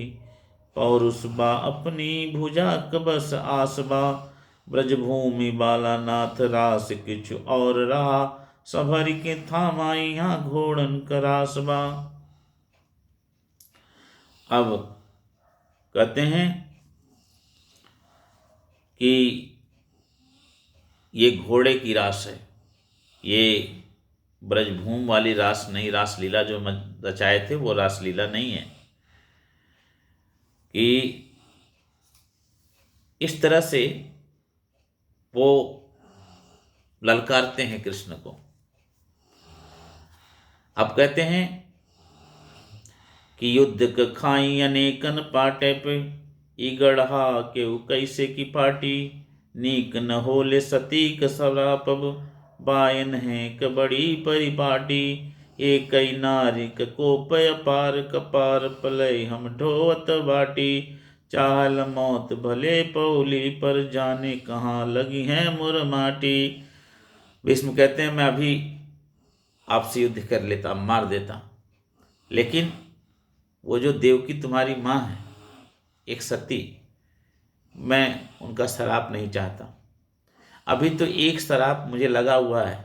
पौरुष बा अपनी भुजा क बस आसबा। ब्रजभूमि बाला नाथ रास किछु और रहा, सभर के थामाई यहाँ घोड़न करासबा। अब कहते हैं कि ये घोड़े की रास है, ये ब्रजभूम वाली रास नहीं, रास लीला जो रचाए थे वो रास लीला नहीं है। कि इस तरह से वो ललकारते हैं कृष्ण को। अब कहते हैं कि युद्ध क खाई अनेकन पाटे पे, इगढ़ा के कैसे की पाटी। नीक न होले सतीक सरापब, बायन है क बड़ी परिपाटी। एक नारी क कोप अपार, कपार पलय हम ढोवत बाटी। चाहल मौत भले पौली, पर जाने कहाँ लगी है मुर माटी। भीष्म कहते हैं मैं अभी आपसे युद्ध कर लेता, मार देता, लेकिन वो जो देवकी तुम्हारी माँ है, एक सती, मैं उनका श्राप नहीं चाहता। अभी तो एक श्राप मुझे लगा हुआ है,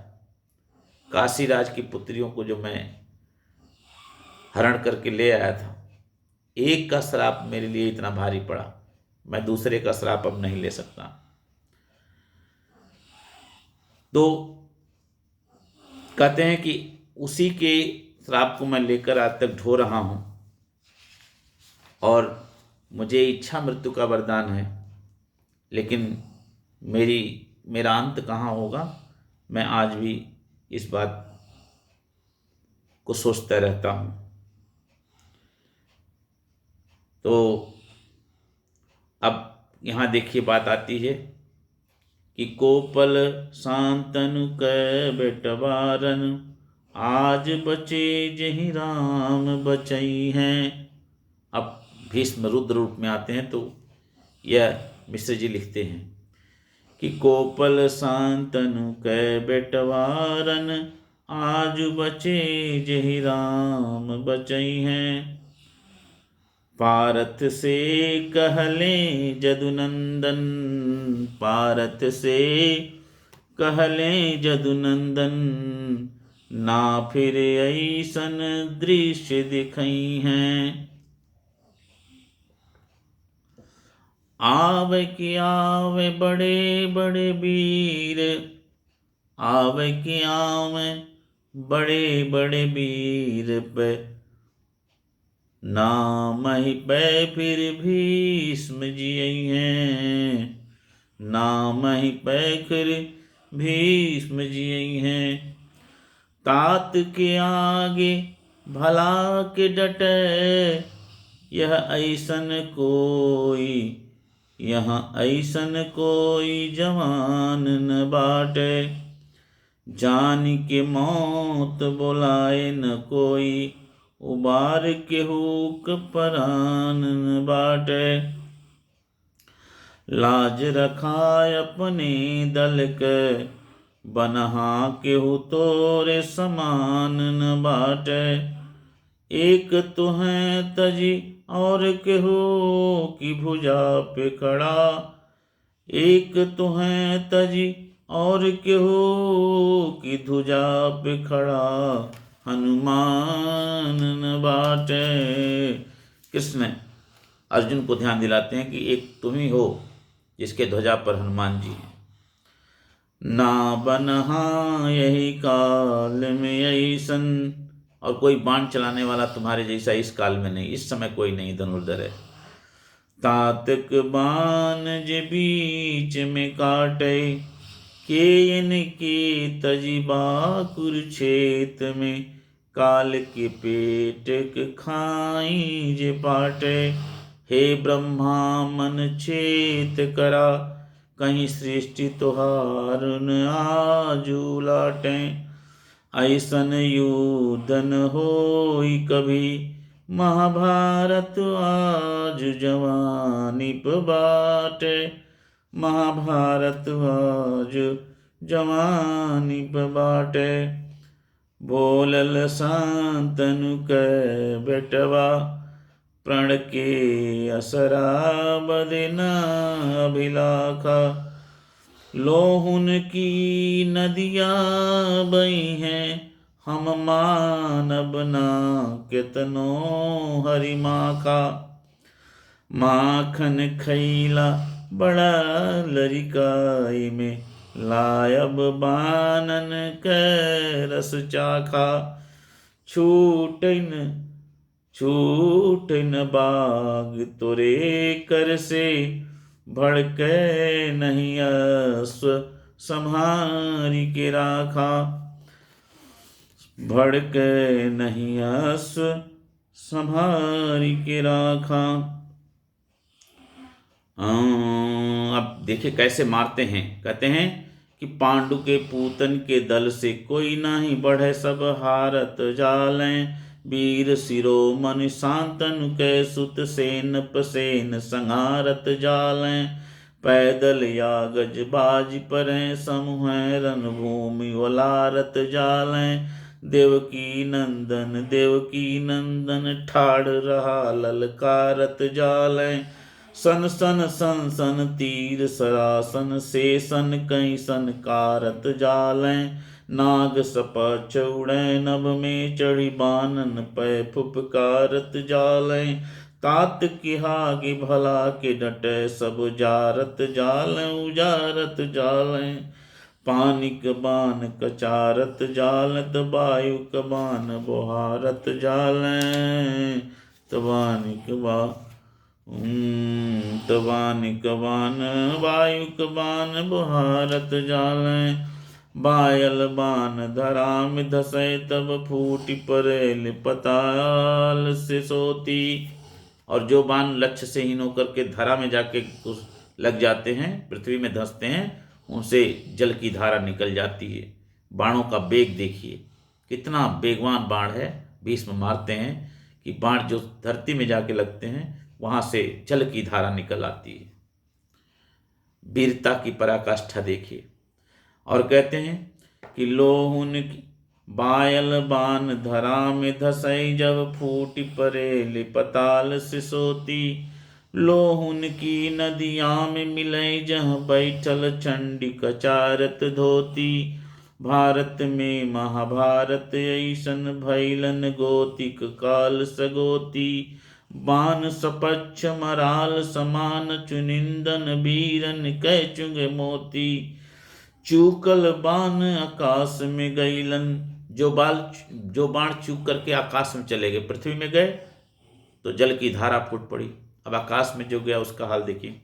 काशीराज की पुत्रियों को जो मैं हरण करके ले आया था, एक का श्राप मेरे लिए इतना भारी पड़ा, मैं दूसरे का श्राप अब नहीं ले सकता। तो कहते हैं कि उसी के श्राप को मैं लेकर आज तक ढो रहा हूँ और मुझे इच्छा मृत्यु का वरदान है, लेकिन मेरा अंत कहाँ होगा, मैं आज भी इस बात को सोचता रहता हूँ। तो अब यहाँ देखिए बात आती है कि कोपल शांतनु कै बेटवारन, आज बचे जहि राम बचई हैं। अब भीष्म रुद्र रूप में आते हैं, तो यह मिश्र जी लिखते हैं कि कोपल शांतनु कै बेटवारन, आज बचे जहि राम बचई हैं। पारथ से कहले जदुनंदन, पारथ से कहले जदुनंदन, ना फिर ऐसन दृश्य दिखई हैं। आवे कि आवे बड़े बड़े वीर, आवे कि आवे बड़े बड़े वीर पे, नाम ही पै फिर भीष्म जियई हैं। नाम ही पै फिर भीष्म जियई हैं। तात के आगे भला के डटे, यह ऐसन कोई, यहाँ ऐसन कोई जवान न बाटे। जान के मौत बुलाए न कोई, उबार के हुक परान न बाटे। लाज रखाय अपने दल के, बनहा केहू तोरे समान न बाटे। एक तुहें तजी और केहू की भुजा पे खड़ा, एक तुहें तजी और केहू की ध्वजा पे खड़ा, हनुमान न बाटे। कृष्ण अर्जुन को ध्यान दिलाते हैं कि एक तुम ही हो जिसके ध्वजा पर हनुमान जी हैं। ना बनहा यही काल में ऐसन, और कोई बाण चलाने वाला तुम्हारे जैसा इस काल में नहीं, इस समय कोई नहीं धनुर्धर है। तातक बाण जे बीच में काटे, के इनके तजिबा कुरुक्षेत में, काल के पेट खाई जे पाटे। हे ब्रह्मा मन चेत करा, कहीं सृष्टि तुहार न आजू लाटे। ऐसन युद्धन होई कभी, महाभारत आज जवानी पे बाटे। महाभारत आज जवानी पे बाटे। बोलल शांतनु कै बेटवा, प्रण के असरा बदना अभिलाखा। लोहुन की नदिया बही हैं, हम मानब ना कितनो हरि माखा। माखन खैला बड़ा लरिकाई में, लायब बानन कै रस चाखा। छूटन बाग तोरे कर से, भड़के नहीं अश्व संहारी के राखा। भड़के नहीं अश्व संहारी के राखा। अब देखिए कैसे मारते हैं। कहते हैं कि पांडु के पूतन के दल से कोई नहीं बढ़े, सब हारत जालें। वीर शिरोमणि शांतनु कै सुत, सेन पसेन संहारत जालें। पैदल या गजबाज परें, समूह रणभूमि वलारत जालें। देवकी नंदन ठाड़ रहा ललकारत जालें। सन सन सन सन तीर सरासन, से सन कई सन कारत जालें। नाग सपच उड़ै नभ में चढ़ी बानन पै फुफकारत जालै। तात किहागे भला के डटै सब जारत जालै उजारत जालै। पानिक बान कचारत जालत वायुक बान बोहारत जालै। तवानिक बान वायुक बान बोहारत जालै। बायल बान धरा में धसै तब फूटी परेल पताल से सोती। और जो बाण लक्ष्य से हीन होकर के धरा में जाके लग जाते हैं, पृथ्वी में धंसते हैं, उनसे जल की धारा निकल जाती है। बाणों का वेग देखिए, कितना बेगवान बाण है। भीष्म मारते हैं कि बाण जो धरती में जाके लगते हैं वहां से जल की धारा निकल आती है। वीरता की पराकाष्ठा देखिए। और कहते हैं कि लोहुन की बायल बान धरा में धसई जब फूटी परेल पताल से सोती। लोहुन की नदिया में मिलई जहाँ बैठल चंडी कचारत धोती। भारत में महाभारत ऐसन भैलन गोतिक काल सगोती। बान सपच्छ मराल समान चुनिंदन वीरन कै चुंगे मोती। चूकल बाण आकाश में गईलन, जो बाण चूक करके आकाश में चले गए, पृथ्वी में गए तो जल की धारा फूट पड़ी। अब आकाश में जो गया उसका हाल देखिए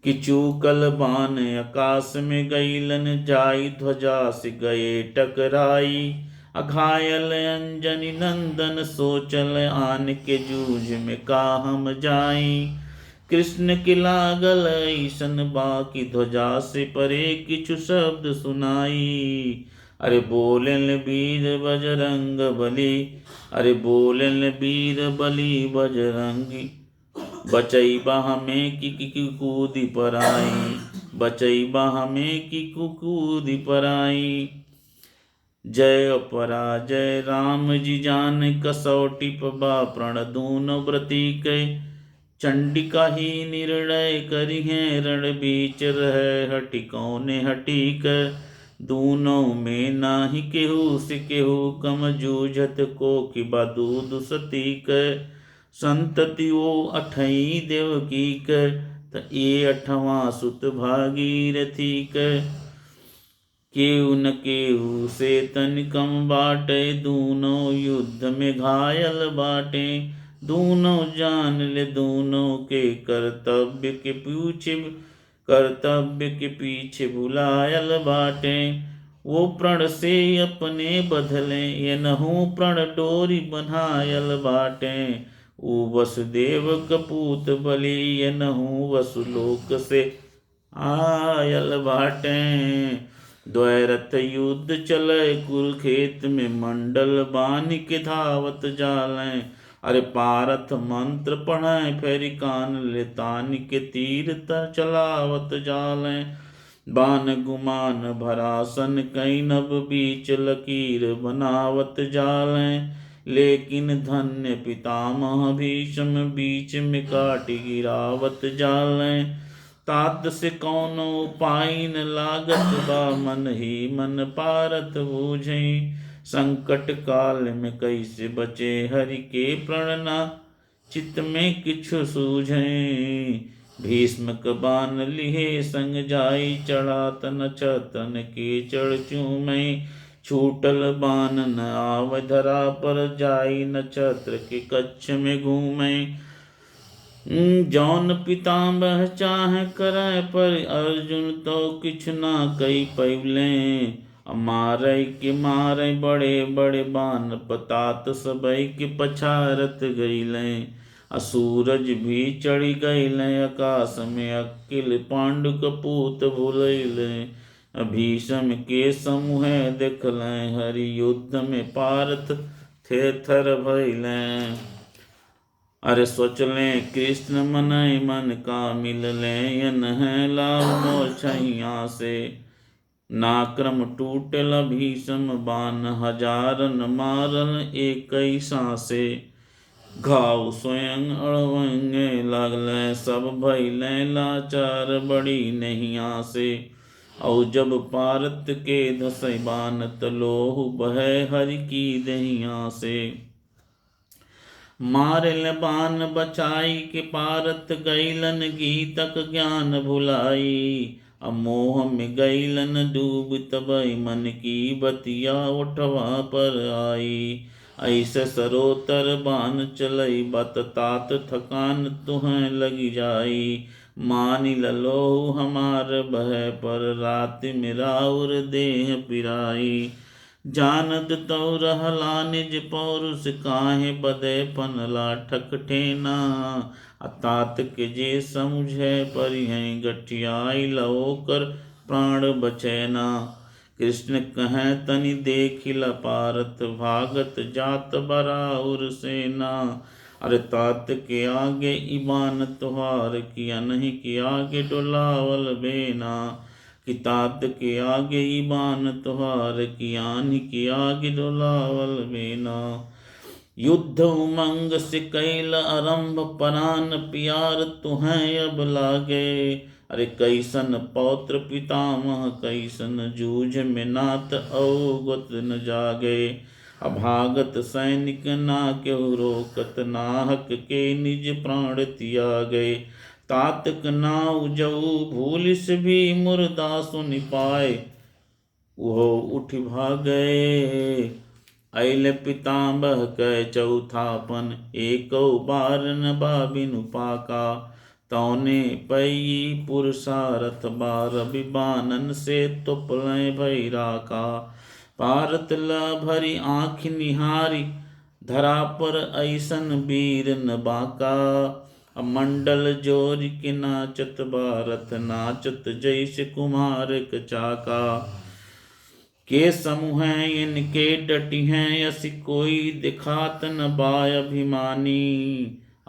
कि चूकल बाण आकाश में गईलन जाई ध्वजा से गए टकराई। अघायल अंजनी नंदन सोचल आन के जूझ में का हम जाई। कृष्ण के लागल ऐसन बाकी ध्वजा से परे किछु शब्द सुनाई। अरे बोलन वीर बजरंग बली, अरे बोलन वीर बली बजरंगी। बचई बाह में की कूदी पराई, बचई बाह में की कूदी पराई। जय पराजय राम जी जान कसौटी पबा प्रण दून व्रती कै। चंडिका ही निर्णय करी है रण बीच रह हटि कौने हटी कर। दूनों में नाही केहू से केहू कम जूझत को कि दूध सती कर। संतति वो अठई देवकी कर त ये अठवां सुत भागीरथी कर। केहू न केहू से तन कम बाटे दूनों युद्ध में घायल बाटे। दूनों जान ले दूनों के कर्तव्य के पीछे बुलायल बाटे। वो प्रण से अपने बदले ये नहु प्रण डोरी बन्हायल बाटे। ऊ वसुदेव कपूत बलि ये नहु वसुलोक से आयल बाटे। द्वैरथ युद्ध चले कुरुखेत में मंडल बानी के धावत जालें। अरे पारथ मंत्र पढ़े फेरी कान ले तान के तीर तर चलावत जालें। बान गुमान भरासन कई नभ बीच लकीर बनावत जालें। लेकिन धन्य पितामह भीष्म बीच में काटी गिरावत जालें। तात से कौनो उपाय न लागत बा मन ही मन पारत बूझे। संकट काल में कैसे बचे हरि के प्रणना चित्त में किछु सूझे। भीष्म बान लिहे संग जाई चढ़ा तन छतन के चढ़ चूमे। छूटल बान न आव धरा पर जाई नक्षत्र के कच्छ में घूमे। जौन पितामह चाहे करे पर अर्जुन तो किछु ना कई पवले। मारय के मारय बड़े बड़े बान पतात सबई के पछारत गईले। असूरज भी चढ़ी गईले आकाश में अकिल पांडु कपूत भुलैले। भीष्म के समूह देखले हरि युद्ध में पारथ थे थर भइले। अरे सोचले कृष्ण मनय मन का मिलले यन है लाभ मोछैया से। नाक्रम टूटल भीष्म बान हजारन मारल एकई सांसे। घाव स्वयं अड़वंगे लगले सब भइले लाचार बड़ी नहिया से। और जब पारत के धसै बानत लोहु बहै हरि की दहिया से। मारल बान बचाई के पारत गैलन गीतक ज्ञान भुलाई। अमोह में गैलन डूब तबई मन की बतिया उठवा पर आई। ऐसे सरोतर बान चलई बत तात थकान तुहें लगी जाई। मानी ललोहु हमार बह पर रात मिराउर देह पिराई। जानत तो रहला निज पौरुष काहे बदे पनला ठक ठेना। अतात के जे समुझे परिहै गठियाई लो कर प्राण बचैना। कृष्ण कहें तनि देखिल पारत भागत जात बराउर सेना। अरे तात के आगे ईबान तुहार किया नहीं कि आगे डोलावल बेना। कि तात के आगे ईबान तुहार कियान कि आगे डोलावल बेना। युद्ध उमंग से कैल आरंभ परान प्यार तुहें अब लागे। अरे कैसन पौत्र पितामह कैसन जूझ में नाथ अवगत न जागे। अभागत सैनिक ना केहु रोकत नाहक के निज प्राण त्यागे। तातक नाउ जऊ भूलिस भी मुर्दा सुनि पाए वो उठ भागे। अल पितामह कै चौथापन एको बार न बाबिनु पाका। तौने पई पुरुषारथ बार विबानन से तुपलय भई राका। पारत ला भरी आँख निहारी धरा पर ऐसन वीर न बाका। मंडल जोर के नाचत भारत नाचत जैसे कुमार चाका। के समूह इनके डटी हैं असी कोई दिखात न बाय अभिमानी।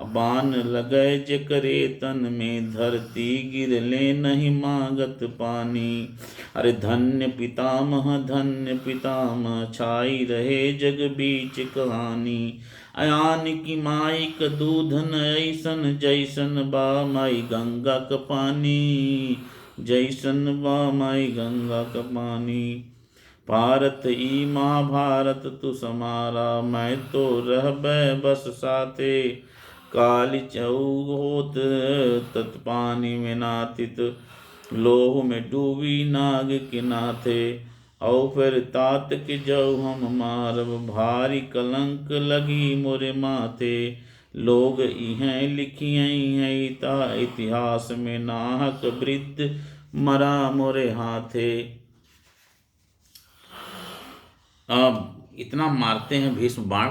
बान लगे जे करे तन में धरती गिर ले नहीं मांगत पानी। अरे धन्य पितामह छाई रहे जग बीच कहानी। अयान की माइक दूधन ऐसन जैसन बा माई गंगा का पानी। जैसन बा माई गंगा का पानी। भारत ई महाभारत तु समारा मैं तो रहबै बस साथे। काली चौहोत तत्पानी में नातित लोह में डूबी नाग के नाथे। औ फिर तात के जऊ हम मारब भारी कलंक लगी मोरे माथे। लोग इहें लिखियई हैं इतिहास में नाहक वृद्ध मरा मोरे हाथे। अब इतना मारते हैं भीष्म बाण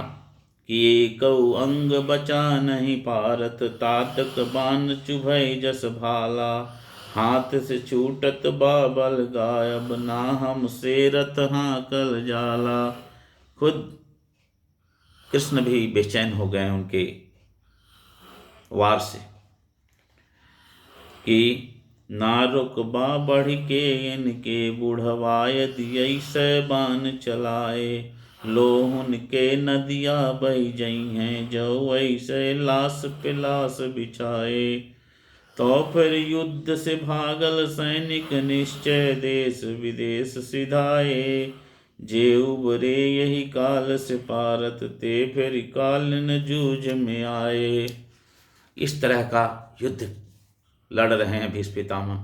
कि एकौ अंग बचा नहीं पारत। तातक बाण चुभै जस भाला। हाथ से छूटत बाबल गायब ना हम से रथ हाकल जाला। खुद कृष्ण भी बेचैन हो गए उनके वार से कि ना रुकबा बढ़ के इनके बुढ़वाय दियई से बान चलाए। लोहुन के नदिया बही जई हैं जो ऐसे लाश पे लाश बिछाए। तो फिर युद्ध से भागल सैनिक निश्चय देश विदेश सिधाए। जे उबरे यही काल से पारत ते फिर कालन जूझ में आए। इस तरह का युद्ध लड़ रहे हैं भीष्म पितामह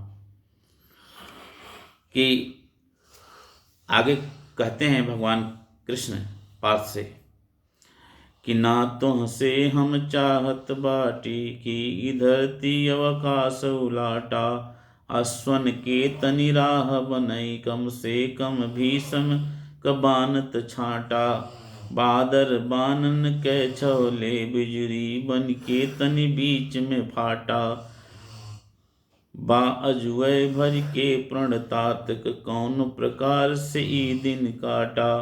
कि आगे कहते हैं भगवान कृष्ण पार्थ से कि ना तो हसे हम चाहत बाटी कि इधर ती अवकाश उलाटा। अश्वन के तनि राह बनई कम से कम भीषम कबानत छाटा। बादर बानन के छोले बिजुरी बन के तनि बीच में फाटा। बा अजुए भर के प्रणतातक कौन प्रकार से ई दिन काटा।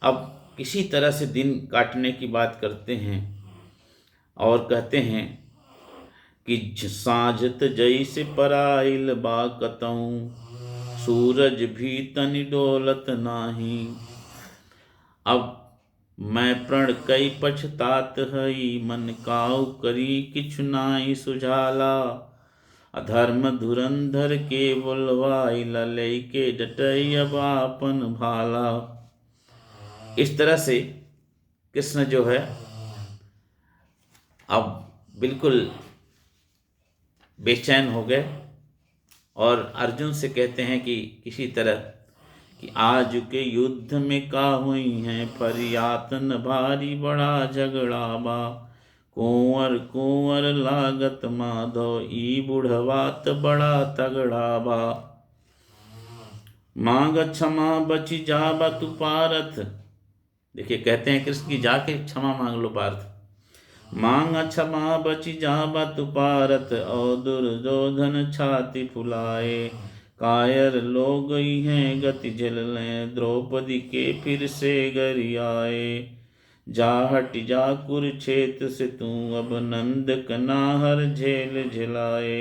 अब किसी तरह से दिन काटने की बात करते हैं और कहते हैं कि साँझत जैसे पराइल बा कतऊँ। सूरज भी तनि डोलत नाही। अब मैं प्रण कई पछतात हई मन काऊ करी किछु नाई सुझाला। अधर्म धुरंधर के बुलवाई ललई के डटई अब आपन भाला। इस तरह से कृष्ण जो है अब बिल्कुल बेचैन हो गए और अर्जुन से कहते हैं कि किसी तरह कि आज के युद्ध में का हुई हैं फरियातन भारी बड़ा झगड़ा बा। कुंवर कुंवर लागत माधव ई बुढ़वात बड़ा तगड़ा बा। मांग क्षमा बची जाबा तू पारथ। देखिए कहते हैं कृष्ण की जाके क्षमा मांग लो पार्थ। मांग क्षमा बची जाबा तू पारथ और दुर्योधन छाती फुलाए। कायर लोग गई हैं गति झेल लें द्रौपदी के फिर से गरियाए। जा हट जा कुरुक्षेत्र से तू अब नंद कनाहर झेल झेलाए।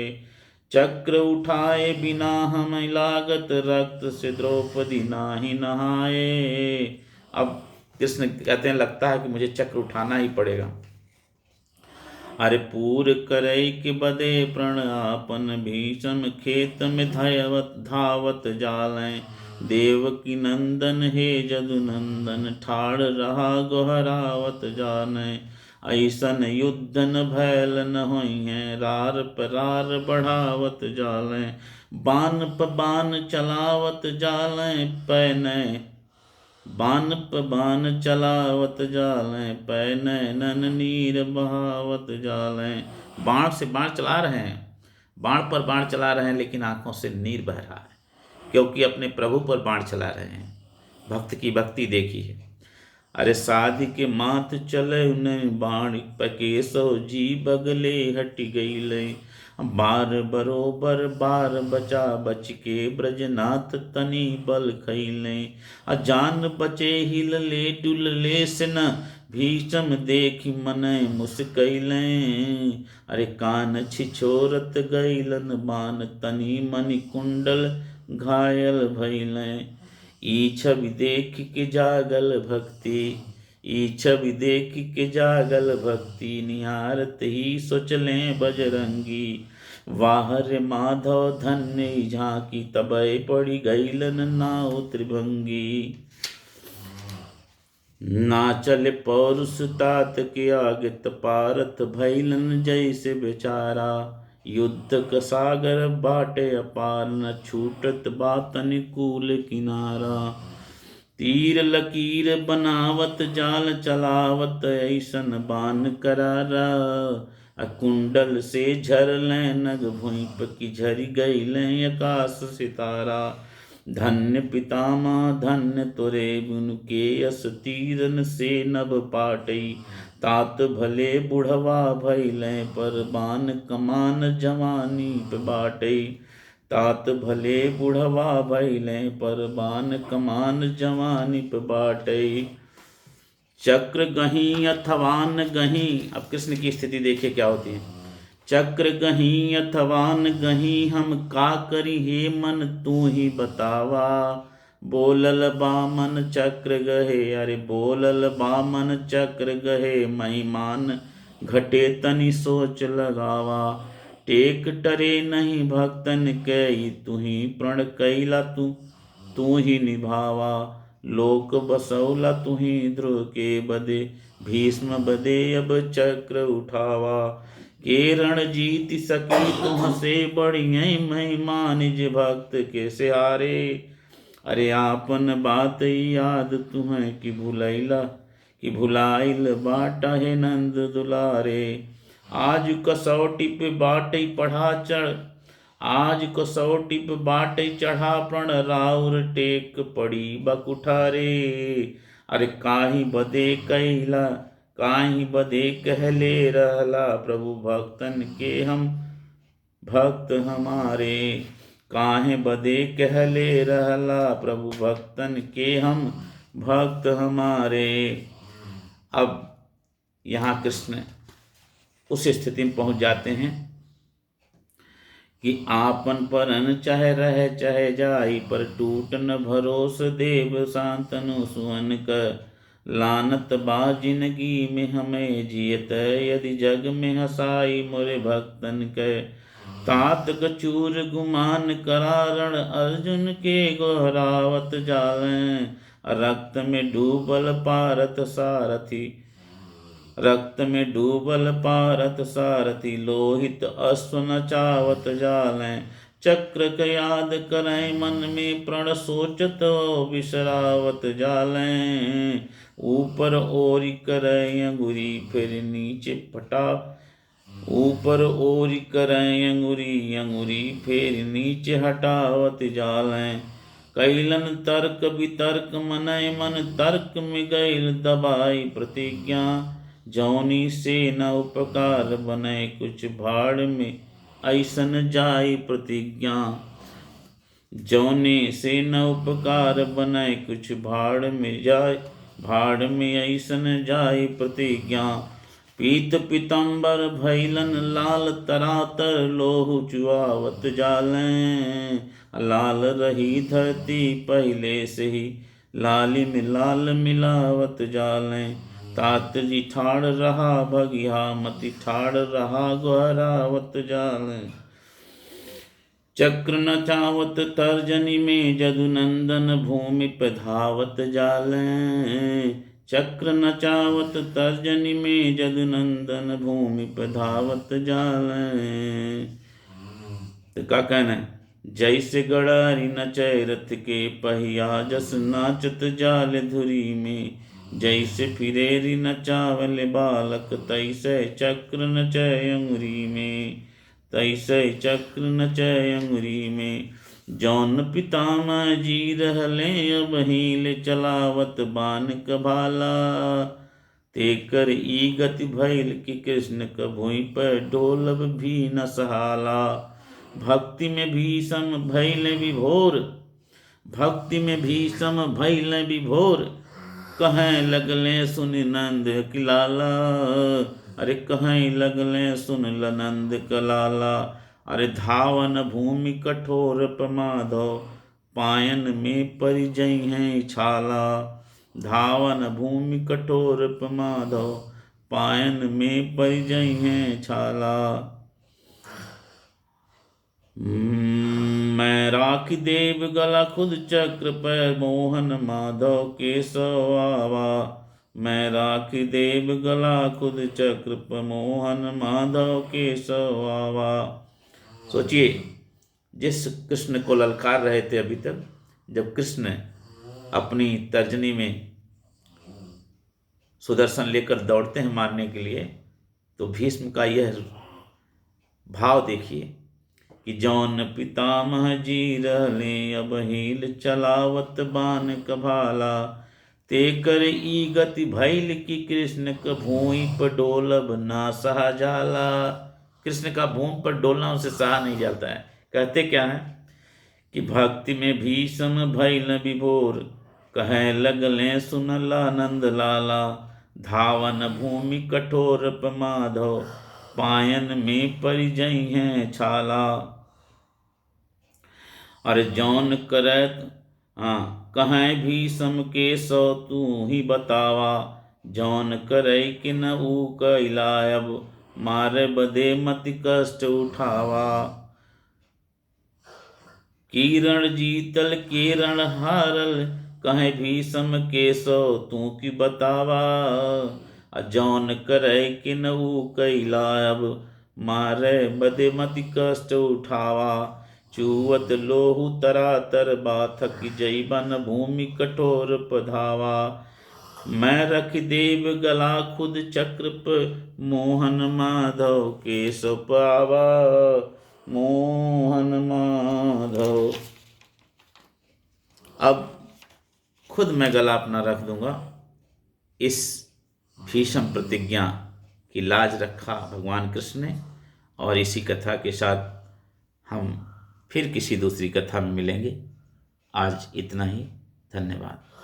चक्र उठाए बिना हम लागत रक्त से द्रौपदी नाही नहाए। अब कृष्ण कहते हैं लगता है कि मुझे चक्र उठाना ही पड़ेगा। अरे पूर करई के बदे प्रण आपन भीषम खेत में धावत जालें। देवकी नंदन हे जदुनंदन ठाड़ रहा गोहरावत जाने। ऐसन युद्ध न भैल न होई हैं रार परार बढ़ावत जालें। बान प बान चलावत जालें पैने। बान प बान चलावत जालें पैने नन नीर बहावत जालें। बाण से बाण चला रहे हैं, बाण पर बाण चला रहे हैं, लेकिन आंखों से नीर बह रहा है क्योंकि अपने प्रभु पर बाण चला रहे हैं। भक्त की भक्ति देखी है। अरे साधि के माथ चले उन्हें बाण पके सो जी बगले हट गई ले। बार बरोबर बार बचा बच के ब्रजनाथ तनी बल खैले। अजान बचे हिल ले डुल ले सिन भीषम देखी मन मुस्कैले। अरे कान छिछोरत गैलन बान तनी मणि कुंडल घायल भैले। ई छवि देख के जागल भक्ति। ई छवि देख के जागल भक्ति निहारत ही सोचलें बजरंगी। वाह रे माधव धन्य झांकी तबय पड़ी गैलन नाव त्रिभंगी। ना चले पौरुष तात के आगे पारथ भैलन जैसे बेचारा। युद्ध का सागर बाटे अपार न छूटत बात अनुकूल किनारा। तीर लकीर बनावत जाल चलावत ऐसन बान करारा। कुंडल से झर लें नग भूप की झरी गई लें आकाश सितारा। धन्य पितामा धन्य तोरे उनके अस तीरन से नभ पाटई। तात भले बुढ़वा भैलें पर बान कमान जवानी पे बाटई। तात भले बुढ़वा भैलें पर बान कमान जवानी पे बाटई। चक्र गहीं अथवान गहीं। अब कृष्ण की स्थिति देखिए क्या होती है। चक्र गहीं अथवान गहीं हम का करी हे मन तू ही बतावा। बोलल बामन चक्र गहे। अरे बोलल बामन चक्र गहे महिमान घटे तनि सोच लगावा। टेक टरे नहीं भक्तन कई तू ही प्रण कैला तू ही निभावा। लोक बसौला तू ही ध्रुव के बदे भीष्म बदे अब चक्र उठावा। के रण जीत सकी तुम से बढ़िया महिमा निज भक्त के से हारे। अरे आपन बात याद तुम्हें कि भुलाइल बाटा है नंद दुलारे। आज कसौटी पे बाटे पढ़ा चढ़। आज कसौटी पे बाटे चढ़ा प्रण राउर टेक पड़ी बकुठारे। अरे काहि बदे कैला काहि बदे कहले रहला प्रभु भक्तन के हम भक्त हमारे। काहे बदे कहले रहला प्रभु भक्तन के हम भक्त हमारे। अब यहाँ कृष्ण उस स्थिति में पहुँच जाते हैं कि आपन परन चाहे रह चाहे जाई पर टूट न भरोस देव शांतनु सुअन कर। लानत बा जिंदगी में हमें जियत यदि जग में हसाई मोरे भक्तन के। तात कचूर गुमान करारण अर्जुन के गोहरावत जालें। रक्त में डूबल पारत सारथी, रक्त में डूबल पारत सारथी, लोहित अश्व नचावत जालें। चक्र क याद करें मन में, प्रण सोचत बिसरावत जालें। ऊपर ओर करें अंगुरी फिर नीचे पटा, ऊपर ओर करें अंगुरी अंगुरी फिर नीचे हटावत जालें। कैलन तर्क वितर्क मनय मन, तर्क में गैल दबाई प्रतिज्ञा। जौनी से न उपकार बने कुछ भाड़ में, ऐसन जाय प्रतिज्ञा। जौने से न उपकार बने कुछ भाड़ में जाय, भाड़ में ऐसन जाय प्रतिज्ञा। पीत पीतम्बर भैलन लाल तरातर, लोहु चुआवत जालें। लाल रही धरती पहले से ही, लाली में लाल मिलावत जालें। तात जी ठाड़ रहा भगिया मति, ठाड़ रहा गोहरावत जालें। चक्र नचावत तर्जनी में, जदुनंदन भूमि पे धावत जालें। चक्र नचावत तर्जनी में, जदुनंदन भूमि पे धावत जालें। तो क्या कहना है? जैसे गड़ारी नचै रथ के पहिया, जस नाचत जाल धुरी में। जैसे फिरेरी नचावल बालक, तैसे चक्र नचै अंगुरी में। तैसे चक्र नचै अंगुरी में। जौन पितामह जी रहले, अब हील चलावत बान कभाला। तेकर ई गति भैल कि कृष्ण क भुइ पर ढोलब भी न सहाला। भक्ति में भीषम भैल विभोर, भक्ति में भीषम भैल विभोर। कहें लगले सुन नंद की लाला, अरे कहें लगले सुन नंद कलाला। अरे धावन भूमि कठोर प्रमाधव, पायन में परिजय हैं छाला। धावन भूमि कठोर प्रमाधव, पायन में परिजय हैं छाला। मैं राखी देव गला खुद चक्र पर, मोहन माधव केशव आवा। मैं राखी देव गला खुद चक्र पर, मोहन माधव केशव आवा। सोचिए, जिस कृष्ण को ललकार रहे थे अभी तक, जब कृष्ण अपनी तर्जनी में सुदर्शन लेकर दौड़ते हैं मारने के लिए, तो भीष्म का यह भाव देखिए कि जौन पितामह जी रहले, अब हील चलावत बान कभाला। तेकर ई गति भैल कि कृष्ण क भूमि पर डोलब ना सहा जाला। कृष्ण का भूमि पर डोलना उसे सहा नहीं जाता है। कहते क्या है कि भक्ति में भीषम भैल विभोर, कहें लगले सुनला नंद लाला। धावन भूमि कठोर प्रमाधव, पायन में परिजय हैं छाला। अरे जौन करत कहें भीषम के सो तू ही बतावा। जौन करे कि न ऊ कैलायब, मारे बदे मति कष्ट उठावा। किरण जीतल किरण हारल, कहें भीषम के सो तू की बतावा। जौन करे कि न ऊ कैलायब, मारे बदे मति कष्ट उठावा। चूवत लोहु तरातर बाथक, जैबन भूमि कठोर पधावा। मैं रख देव गला खुद चक्र पर, मोहन माधव केशव पावा। मोहन माधव। अब खुद मैं गला अपना रख दूंगा। इस भीषम प्रतिज्ञा की लाज रखा भगवान कृष्ण ने। और इसी कथा के साथ हम फिर किसी दूसरी कथा में मिलेंगे। आज इतना ही। धन्यवाद।